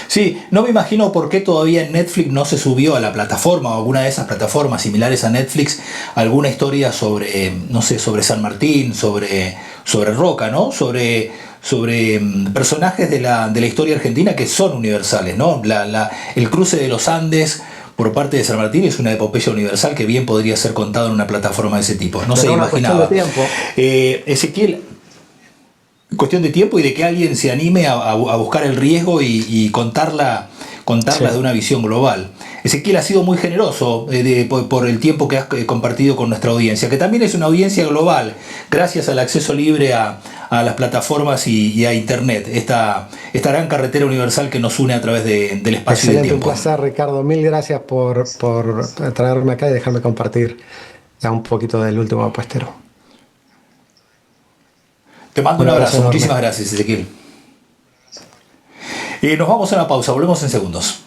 Sí, no me imagino por qué todavía Netflix no se subió a la plataforma o alguna de esas plataformas similares a Netflix alguna historia sobre, no sé, sobre San Martín, sobre Roca, ¿no? Sobre personajes de la historia argentina que son universales, ¿no? El cruce de los Andes por parte de San Martín es una epopeya universal que bien podría ser contado en una plataforma de ese tipo. No se imaginaba. Ezequiel, cuestión de tiempo y de que alguien se anime a buscar el riesgo y contarla sí, de una visión global. Ezequiel, ha sido muy generoso por el tiempo que has compartido con nuestra audiencia, que también es una audiencia global, gracias al acceso libre a las plataformas y a Internet, esta gran carretera universal que nos une a través del espacio y del tiempo. Un placer, Ricardo. Mil gracias por traerme acá y dejarme compartir ya un poquito del último apuestero. Te mando un abrazo. Muchísimas gracias, Ezequiel. Nos vamos a una pausa, volvemos en segundos.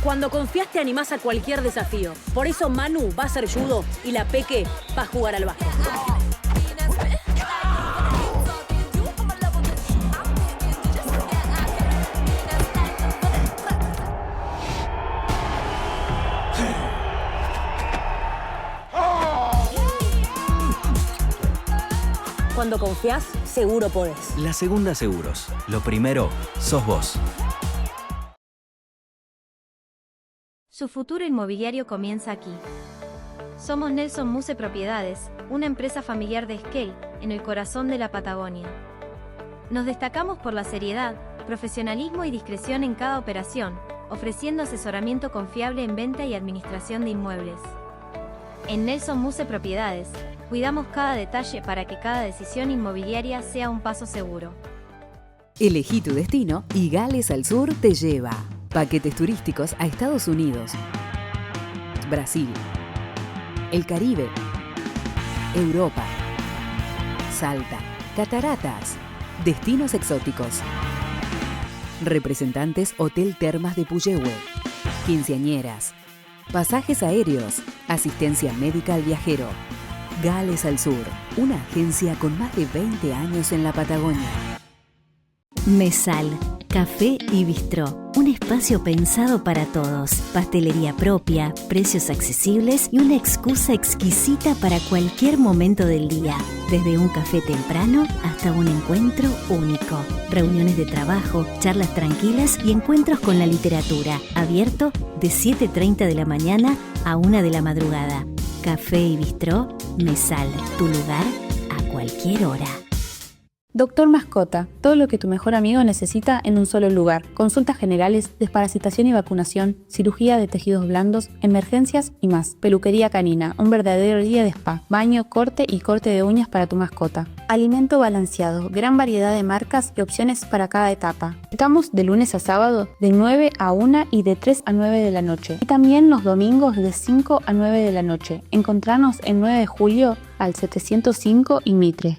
Cuando confías te animás a cualquier desafío. Por eso Manu va a hacer judo y la Peque va a jugar al básquet. Cuando confías, seguro podés. La Segunda Seguros. Lo primero, sos vos. Su futuro inmobiliario comienza aquí. Somos Nelson Muse Propiedades, una empresa familiar de Esquel, en el corazón de la Patagonia. Nos destacamos por la seriedad, profesionalismo y discreción en cada operación, ofreciendo asesoramiento confiable en venta y administración de inmuebles. En Nelson Muse Propiedades, cuidamos cada detalle para que cada decisión inmobiliaria sea un paso seguro. Elegí tu destino y Gales al Sur te lleva. Paquetes turísticos a Estados Unidos, Brasil, el Caribe, Europa, Salta, cataratas, destinos exóticos. Representantes Hotel Termas de Puyehue, quinceañeras, pasajes aéreos, asistencia médica al viajero. Gales al Sur, una agencia con más de 20 años en la Patagonia. Mesal, café y bistró, un espacio pensado para todos. Pastelería propia, precios accesibles y una excusa exquisita para cualquier momento del día. Desde un café temprano hasta un encuentro único. Reuniones de trabajo, charlas tranquilas y encuentros con la literatura. Abierto de 7:30 de la mañana a 1 de la madrugada. Café y bistró, Mesal, tu lugar a cualquier hora. Doctor Mascota, todo lo que tu mejor amigo necesita en un solo lugar. Consultas generales, desparasitación y vacunación, cirugía de tejidos blandos, emergencias y más. Peluquería canina, un verdadero día de spa. Baño, corte y corte de uñas para tu mascota. Alimento balanceado, gran variedad de marcas y opciones para cada etapa. Estamos de lunes a sábado de 9 a 1 y de 3 a 9 de la noche. Y también los domingos de 5 a 9 de la noche. Encontranos en 9 de julio al 705 y Mitre.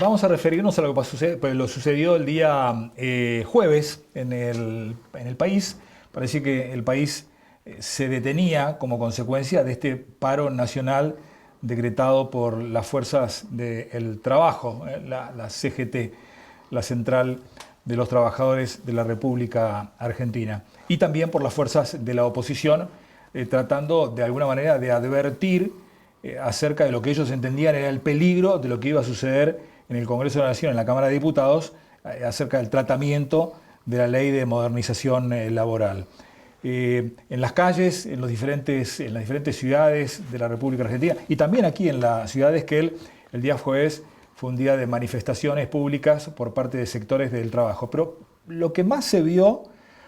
Vamos a referirnos a lo que lo sucedió el día jueves en el país. Parece que el país se detenía como consecuencia de este paro nacional decretado por las fuerzas del trabajo, la CGT, la Central de los Trabajadores de la República Argentina, y también por las fuerzas de la oposición, tratando de alguna manera de advertir acerca de lo que ellos entendían era el peligro de lo que iba a suceder en el Congreso de la Nación, en la Cámara de Diputados, acerca del tratamiento de la ley de modernización laboral. En las calles, en las diferentes ciudades de la República Argentina, y también aquí en la ciudad de Esquel, el día jueves fue un día de manifestaciones públicas por parte de sectores del trabajo. Pero lo que más se vio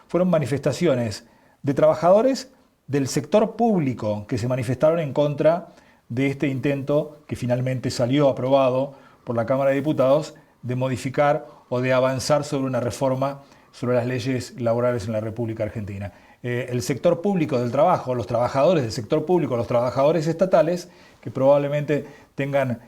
fueron manifestaciones de trabajadores del sector público que se manifestaron en contra de este intento que finalmente salió aprobado por la Cámara de Diputados de modificar o de avanzar sobre una reforma sobre las leyes laborales en la República Argentina. El sector público del trabajo, los trabajadores del sector público, los trabajadores estatales, que probablemente tengan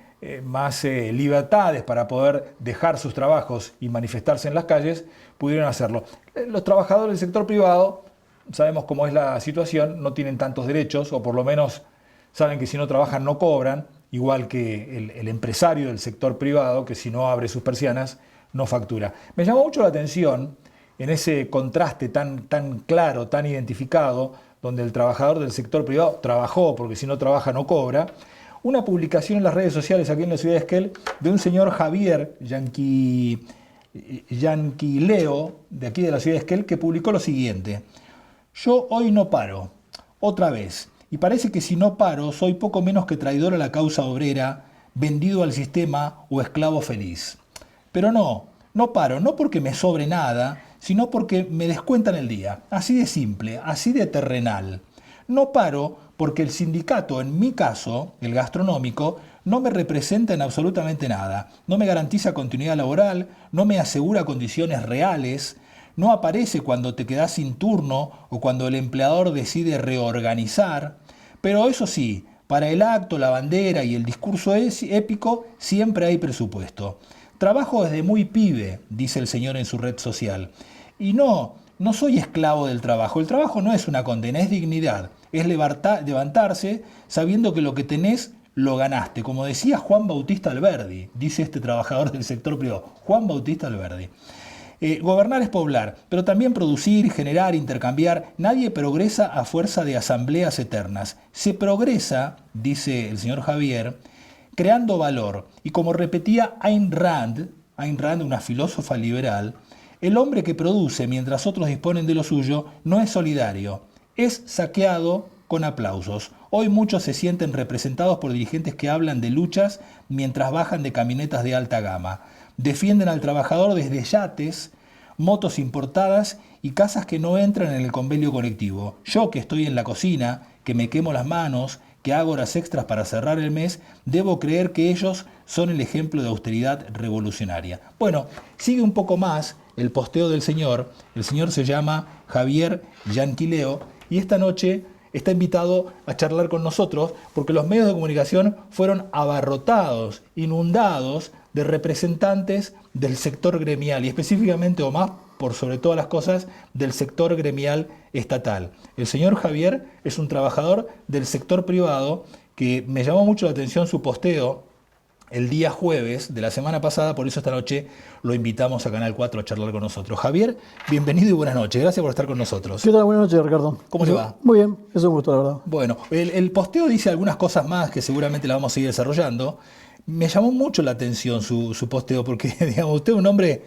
más libertades para poder dejar sus trabajos y manifestarse en las calles, pudieron hacerlo. Los trabajadores del sector privado, sabemos cómo es la situación, no tienen tantos derechos, o por lo menos saben que si no trabajan no cobran, igual que el empresario del sector privado, que si no abre sus persianas, no factura. Me llamó mucho la atención, en ese contraste tan claro, tan identificado, donde el trabajador del sector privado trabajó, porque si no trabaja no cobra, una publicación en las redes sociales aquí en la ciudad de Esquel de un señor Javier Yanquileo, de aquí de la ciudad de Esquel, que publicó lo siguiente: yo hoy no paro, otra vez. Y parece que si no paro, soy poco menos que traidor a la causa obrera, vendido al sistema o esclavo feliz. Pero no paro, no porque me sobre nada, sino porque me descuentan el día. Así de simple, así de terrenal. No paro porque el sindicato, en mi caso, el gastronómico, no me representa en absolutamente nada. No me garantiza continuidad laboral, no me asegura condiciones reales, no aparece cuando te quedás sin turno o cuando el empleador decide reorganizar. Pero eso sí, para el acto, la bandera y el discurso épico siempre hay presupuesto. Trabajo desde muy pibe, dice el señor en su red social. Y no soy esclavo del trabajo. El trabajo no es una condena, es dignidad. Es levantarse sabiendo que lo que tenés lo ganaste. Como decía Juan Bautista Alberdi, dice este trabajador del sector privado, Juan Bautista Alberdi. Gobernar es poblar, pero también producir, generar, intercambiar. Nadie progresa a fuerza de asambleas eternas. Se progresa, dice el señor Javier, creando valor. Y como repetía Ayn Rand, una filósofa liberal, el hombre que produce mientras otros disponen de lo suyo no es solidario, es saqueado con aplausos. Hoy muchos se sienten representados por dirigentes que hablan de luchas mientras bajan de camionetas de alta gama. Defienden al trabajador desde yates motos importadas y casas que no entran en el convenio colectivo. Yo que estoy en la cocina, que me quemo las manos, que hago horas extras para cerrar el mes, debo creer que ellos son el ejemplo de austeridad revolucionaria. Bueno, sigue un poco más el posteo del señor. El señor se llama Javier Yanquileo y esta noche está invitado a charlar con nosotros porque los medios de comunicación fueron abarrotados, inundados de representantes del sector gremial y específicamente o más por sobre todas las cosas del sector gremial estatal. El señor Javier es un trabajador del sector privado que me llamó mucho la atención su posteo el día jueves de la semana pasada, por eso esta noche lo invitamos a Canal 4 a charlar con nosotros. Javier, bienvenido y buenas noches. Gracias por estar con nosotros. ¿Qué tal? Buenas noches, Ricardo. ¿Cómo le va? Muy bien, es un gusto, la verdad. Bueno, el posteo dice algunas cosas más que seguramente las vamos a seguir desarrollando. Me llamó mucho la atención su posteo porque, digamos, usted es un hombre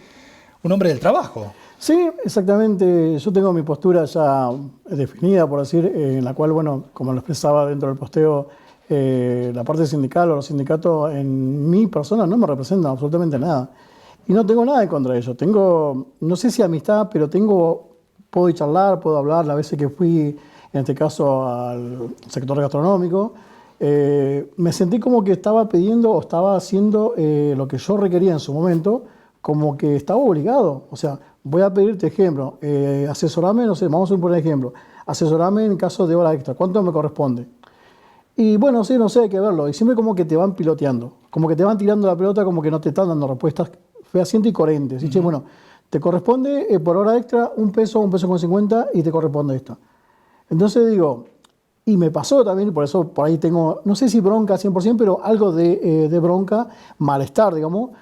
del trabajo. Sí, exactamente. Yo tengo mi postura ya definida, por decir, en la cual, bueno, como lo expresaba dentro del posteo, la parte sindical o los sindicatos en mi persona no me representan absolutamente nada. Y no tengo nada en contra de ellos. Tengo, no sé si amistad, pero puedo charlar, puedo hablar. Las veces que fui, en este caso, al sector gastronómico, me sentí como que estaba pidiendo o estaba haciendo lo que yo requería en su momento, como que estaba obligado. O sea, voy a pedirte ejemplo, asesorame, no sé, vamos a poner ejemplo, asesorame en caso de hora extra, ¿cuánto me corresponde? Y bueno, sí, no sé, hay que verlo. Y siempre como que te van piloteando, como que te van tirando la pelota, como que no te están dando respuestas fehacientes y coherentes. Y che, bueno, te corresponde por hora extra un peso con 50 y te corresponde esto. Entonces digo, y me pasó también, por eso por ahí tengo, no sé si bronca 100%, pero algo de bronca, malestar, digamos.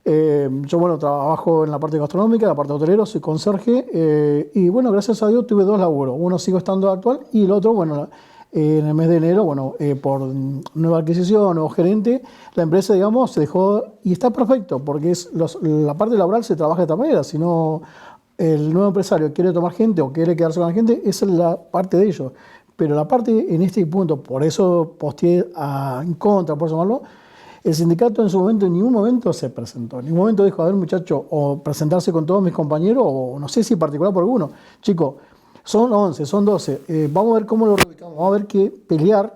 Yo, bueno, trabajo en la parte gastronómica, en la parte hotelera, soy conserje, y bueno, gracias a Dios tuve dos laburos. Uno sigo estando actual y el otro, bueno, en el mes de enero, bueno, por nueva adquisición, nuevo gerente, la empresa, digamos, se dejó, y está perfecto, porque la parte laboral se trabaja de esta manera. Si no, el nuevo empresario quiere tomar gente o quiere quedarse con la gente, esa es la parte de ellos. Pero la parte en este punto, por eso posteé en contra, por llamarlo, el sindicato en su momento, en ningún momento se presentó. En ningún momento dijo, a ver, muchacho, o presentarse con todos mis compañeros, o no sé si en particular por alguno. Chicos, son 11, son 12, vamos a ver cómo lo reubicamos, vamos a ver qué pelear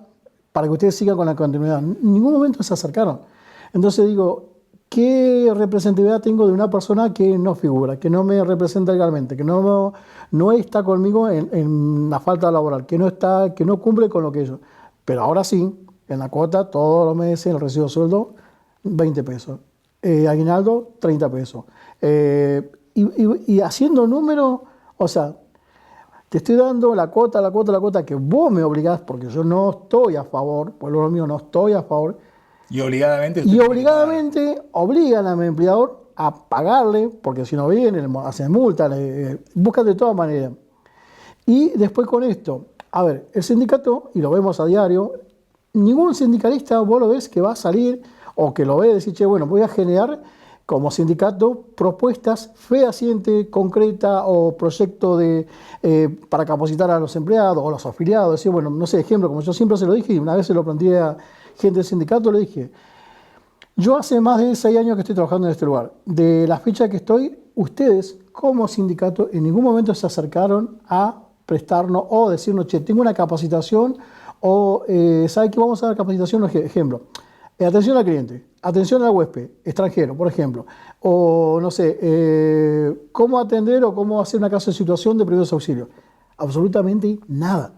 para que ustedes sigan con la continuidad. En ningún momento se acercaron. Entonces digo, ¿qué representatividad tengo de una persona que no figura, que no me representa legalmente, que no está conmigo en la falta laboral, que no cumple con lo que yo? Pero ahora sí, en la cuota, todos los meses, el recibo de sueldo, 20 pesos. Aguinaldo, 30 pesos. Y haciendo números, o sea, te estoy dando la cuota que vos me obligás, porque yo no estoy a favor, por lo mío no estoy a favor. Y obligadamente obligan a mi empleador a pagarle, porque si no viene, hacen multa, buscan de todas maneras. Y después con esto, a ver, el sindicato, y lo vemos a diario, ningún sindicalista vos lo ves que va a salir o que lo ve y decir, che, bueno, voy a generar como sindicato propuestas fehacientes, concretas o proyectos para capacitar a los empleados o los afiliados. Decir, bueno, no sé, ejemplo, como yo siempre se lo dije y una vez se lo planteé a gente del sindicato, le dije, yo hace más de 6 años que estoy trabajando en este lugar. De la fecha que estoy, ustedes como sindicato en ningún momento se acercaron a prestarnos o decirnos, che, tengo una capacitación o, ¿sabe qué? Vamos a dar capacitación, ejemplo. Atención al cliente, atención al huésped extranjero, por ejemplo, o no sé, cómo atender o cómo hacer una caso de situación de primeros auxilios. Absolutamente nada.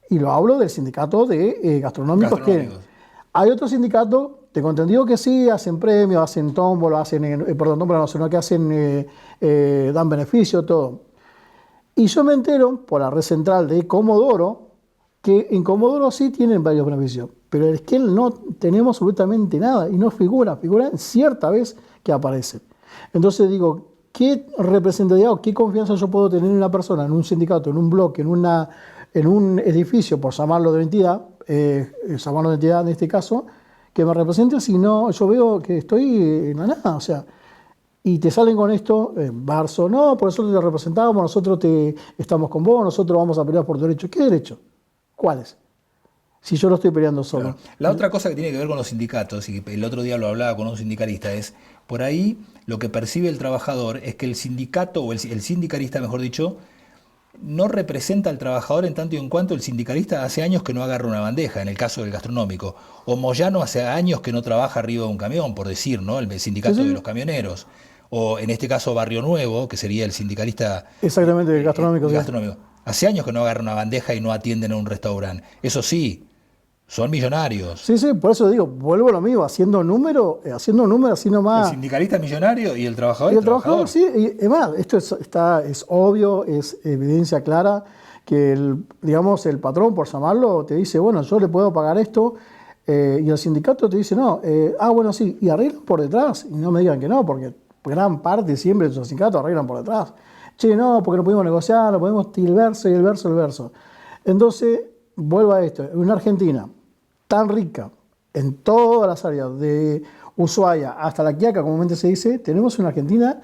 Y lo hablo del sindicato de gastronómicos. Hay otros sindicatos, tengo entendido que sí, hacen premios, hacen tómbola, dan beneficios, todo. Y yo me entero por la red central de Comodoro, que en Comodoro sí tienen varios beneficios, pero es que no tenemos absolutamente nada y no figura en cierta vez que aparece. Entonces digo, ¿qué representatividad o qué confianza yo puedo tener en una persona, en un sindicato, en un bloque, en un edificio, por llamarlo de entidad, en este caso, que me represente si no, yo veo que estoy en la nada, o sea, y te salen con esto, Barzo, no, por eso te representamos, nosotros estamos con vos, nosotros vamos a pelear por tu derecho. ¿Qué derecho? ¿Cuáles? Si yo lo estoy peleando solo. Claro. La otra cosa que tiene que ver con los sindicatos, y el otro día lo hablaba con un sindicalista, es Por ahí lo que percibe el trabajador es que el sindicato, o el sindicalista, mejor dicho, no representa al trabajador en tanto y en cuanto el sindicalista hace años que no agarra una bandeja, en el caso del gastronómico. O Moyano hace años que no trabaja arriba de un camión, por decir, ¿no? El sindicato de los camioneros. O en este caso Barrio Nuevo, que sería el sindicalista... Exactamente, el gastronómico. Gastronómico. Hace años que no agarra una bandeja y no atienden a un restaurante. Eso sí, son millonarios. Sí, por eso digo, vuelvo a lo mismo, haciendo número así nomás. El sindicalista es millonario y el trabajador y el trabajador, sí. Y además, esto es obvio, es evidencia clara que el patrón, por llamarlo, te dice, bueno, yo le puedo pagar esto, y el sindicato te dice, no, bueno, sí, y arreglan por detrás. Y no me digan que no, porque gran parte siempre de los sindicatos arreglan por detrás. Che, no, porque no pudimos negociar, no podemos el verso. Entonces, vuelvo a esto, una Argentina tan rica en todas las áreas, de Ushuaia hasta La Quiaca, comúnmente se dice, tenemos una Argentina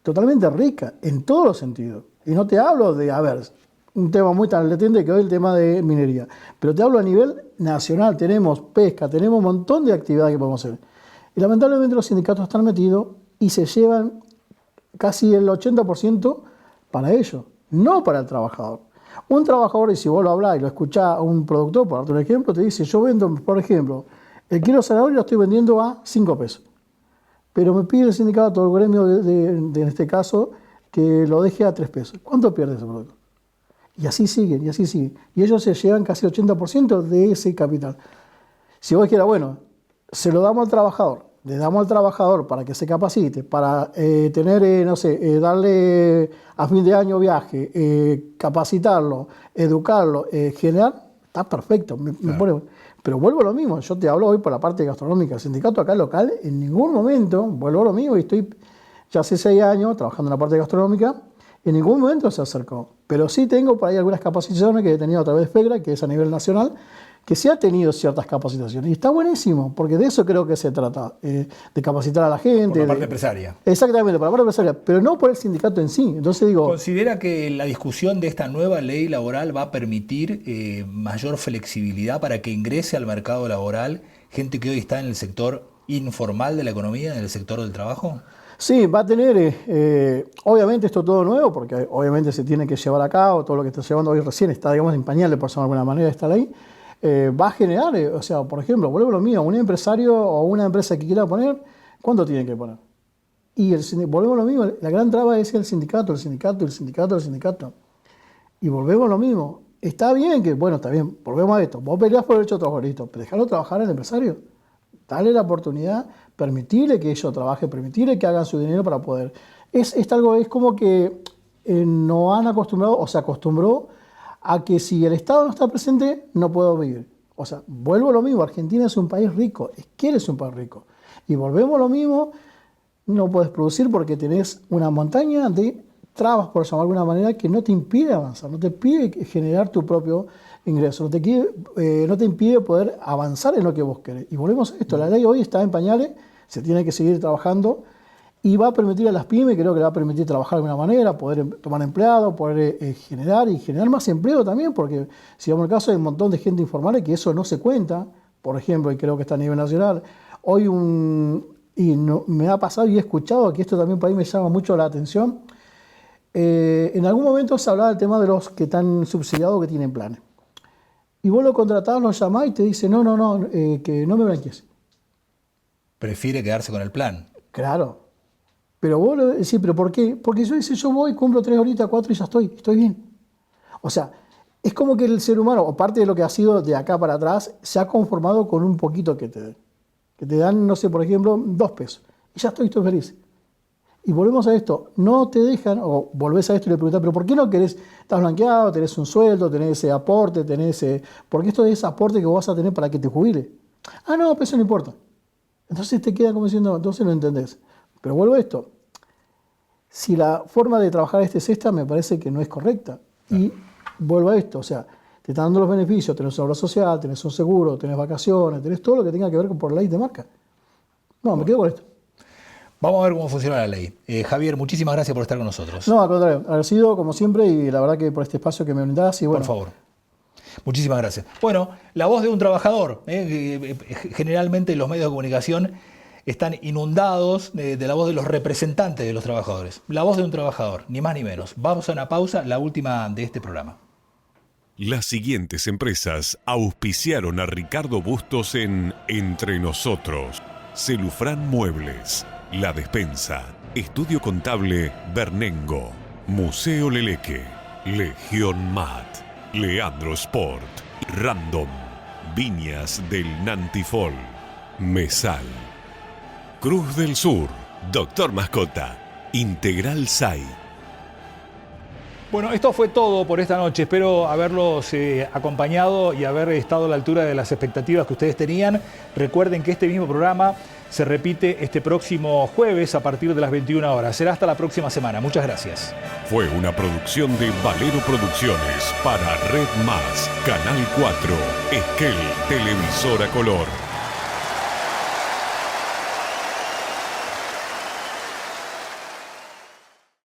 totalmente rica en todos los sentidos. Y no te hablo de, un tema muy tan latente que hoy el tema de minería, pero te hablo a nivel nacional, tenemos pesca, tenemos un montón de actividades que podemos hacer. Y lamentablemente los sindicatos están metidos y se llevan casi el 80% para ellos, no para el trabajador. Un trabajador, y si vos lo hablás y lo escuchás a un productor, por darte un ejemplo, te dice, yo vendo, por ejemplo, el kilo de zanahoria lo estoy vendiendo a 5 pesos. Pero me pide el sindicato, el gremio en este caso, que lo deje a 3 pesos. ¿Cuánto pierde ese producto? Y así siguen. Y ellos se llevan casi el 80% de ese capital. Si vos dijeras, bueno, se lo damos al trabajador, le damos al trabajador para que se capacite, para tener, darle a fin de año viaje, capacitarlo, educarlo, generar, está perfecto. Pero vuelvo a lo mismo, yo te hablo hoy por la parte gastronómica. El sindicato acá local, en ningún momento, vuelvo a lo mismo, y estoy ya hace 6 años trabajando en la parte gastronómica, en ningún momento se acercó. Pero sí tengo por ahí algunas capacitaciones que he tenido a través de FEGRA, que es a nivel nacional, que sí ha tenido ciertas capacitaciones. Y está buenísimo, porque de eso creo que se trata, de capacitar a la gente. Por la parte empresaria. Exactamente, por la parte empresaria, pero no por el sindicato en sí. Entonces digo... ¿Considera que la discusión de esta nueva ley laboral va a permitir mayor flexibilidad para que ingrese al mercado laboral gente que hoy está en el sector informal de la economía, en el sector del trabajo? Sí, va a tener, obviamente esto todo nuevo, porque obviamente se tiene que llevar a cabo, todo lo que está llevando hoy recién está, digamos, en pañales, por decirlo de alguna manera, esta ley. Va a generar, por ejemplo, vuelvo a lo mío, un empresario o una empresa que quiera poner, ¿cuánto tiene que poner? Y volvemos a lo mismo, la gran traba es el sindicato. Y volvemos a lo mismo. Está bien que, está bien, volvemos a esto, vos peleás por el derecho de trabajar, listo, pero dejalo trabajar al empresario. Dale la oportunidad, permitirle que ellos trabajen, permitirle que hagan su dinero para poder. Es como que no han acostumbrado, o se acostumbró a que si el Estado no está presente, no puedo vivir. O sea, vuelvo a lo mismo, Argentina es un país rico, es un país rico. Y volvemos a lo mismo, no puedes producir porque tenés una montaña de trabas, por llamarlo de alguna manera, que no te impide avanzar, no te impide generar tu propio ingreso, no te impide poder avanzar en lo que vos querés. Y volvemos a esto, la ley hoy está en pañales, se tiene que seguir trabajando, y va a permitir a las pymes, creo que le va a permitir trabajar de alguna manera, poder tomar empleados, poder generar más empleo también, porque si vamos al caso hay un montón de gente informal que eso no se cuenta, por ejemplo, y creo que está a nivel nacional. Hoy me ha pasado y he escuchado, que esto también por ahí me llama mucho la atención, en algún momento se hablaba del tema de los que están subsidiados que tienen planes. Y vos lo contratás, lo llamás y te dice, no, que no me blanquees. Prefiere quedarse con el plan. Claro. Pero vos lo decís, ¿pero por qué? Porque yo voy, cumplo 3 horitas, 4 y ya estoy bien. O sea, es como que el ser humano, o parte de lo que ha sido de acá para atrás, se ha conformado con un poquito que te den. Que te dan, no sé, por ejemplo, 2 pesos. Y ya estoy feliz. Y volvemos a esto, no te dejan, o volvés a esto y le preguntás, ¿pero por qué no querés? Estás blanqueado, tenés un sueldo, tenés ese aporte, porque esto es aporte que vos vas a tener para que te jubile. Ah, no, pero eso no importa. Entonces te queda como diciendo, entonces no entendés. Pero vuelvo a esto. Si la forma de trabajar es esta, me parece que no es correcta. Y vuelvo a esto, o sea, te están dando los beneficios, tenés una obra social, tenés un seguro, tenés vacaciones, tenés todo lo que tenga que ver con por ley de marca. No, me quedo con esto. Vamos a ver cómo funciona la ley. Javier, muchísimas gracias por estar con nosotros. No, al contrario, agradecido como siempre y la verdad que por este espacio que me brindás. Y bueno, por favor. Muchísimas gracias. Bueno, la voz de un trabajador. Generalmente los medios de comunicación están inundados de la voz de los representantes de los trabajadores. La voz de un trabajador, ni más ni menos. Vamos a una pausa, la última de este programa. Las siguientes empresas auspiciaron a Ricardo Bustos en Entre Nosotros: Celufrán Muebles, La Despensa, Estudio Contable Bernengo, Museo Leleque, Legión Mat, Leandro Sport, Random, Viñas del Nantifol, Mesal, Cruz del Sur, Doctor Mascota, Integral SAI. Bueno, esto fue todo por esta noche. Espero haberlos acompañado y haber estado a la altura de las expectativas que ustedes tenían. Recuerden que este mismo programa se repite este próximo jueves a partir de las 21 horas. Será hasta la próxima semana. Muchas gracias. Fue una producción de Valero Producciones para Red Más, Canal 4, Esquel, Televisora Color.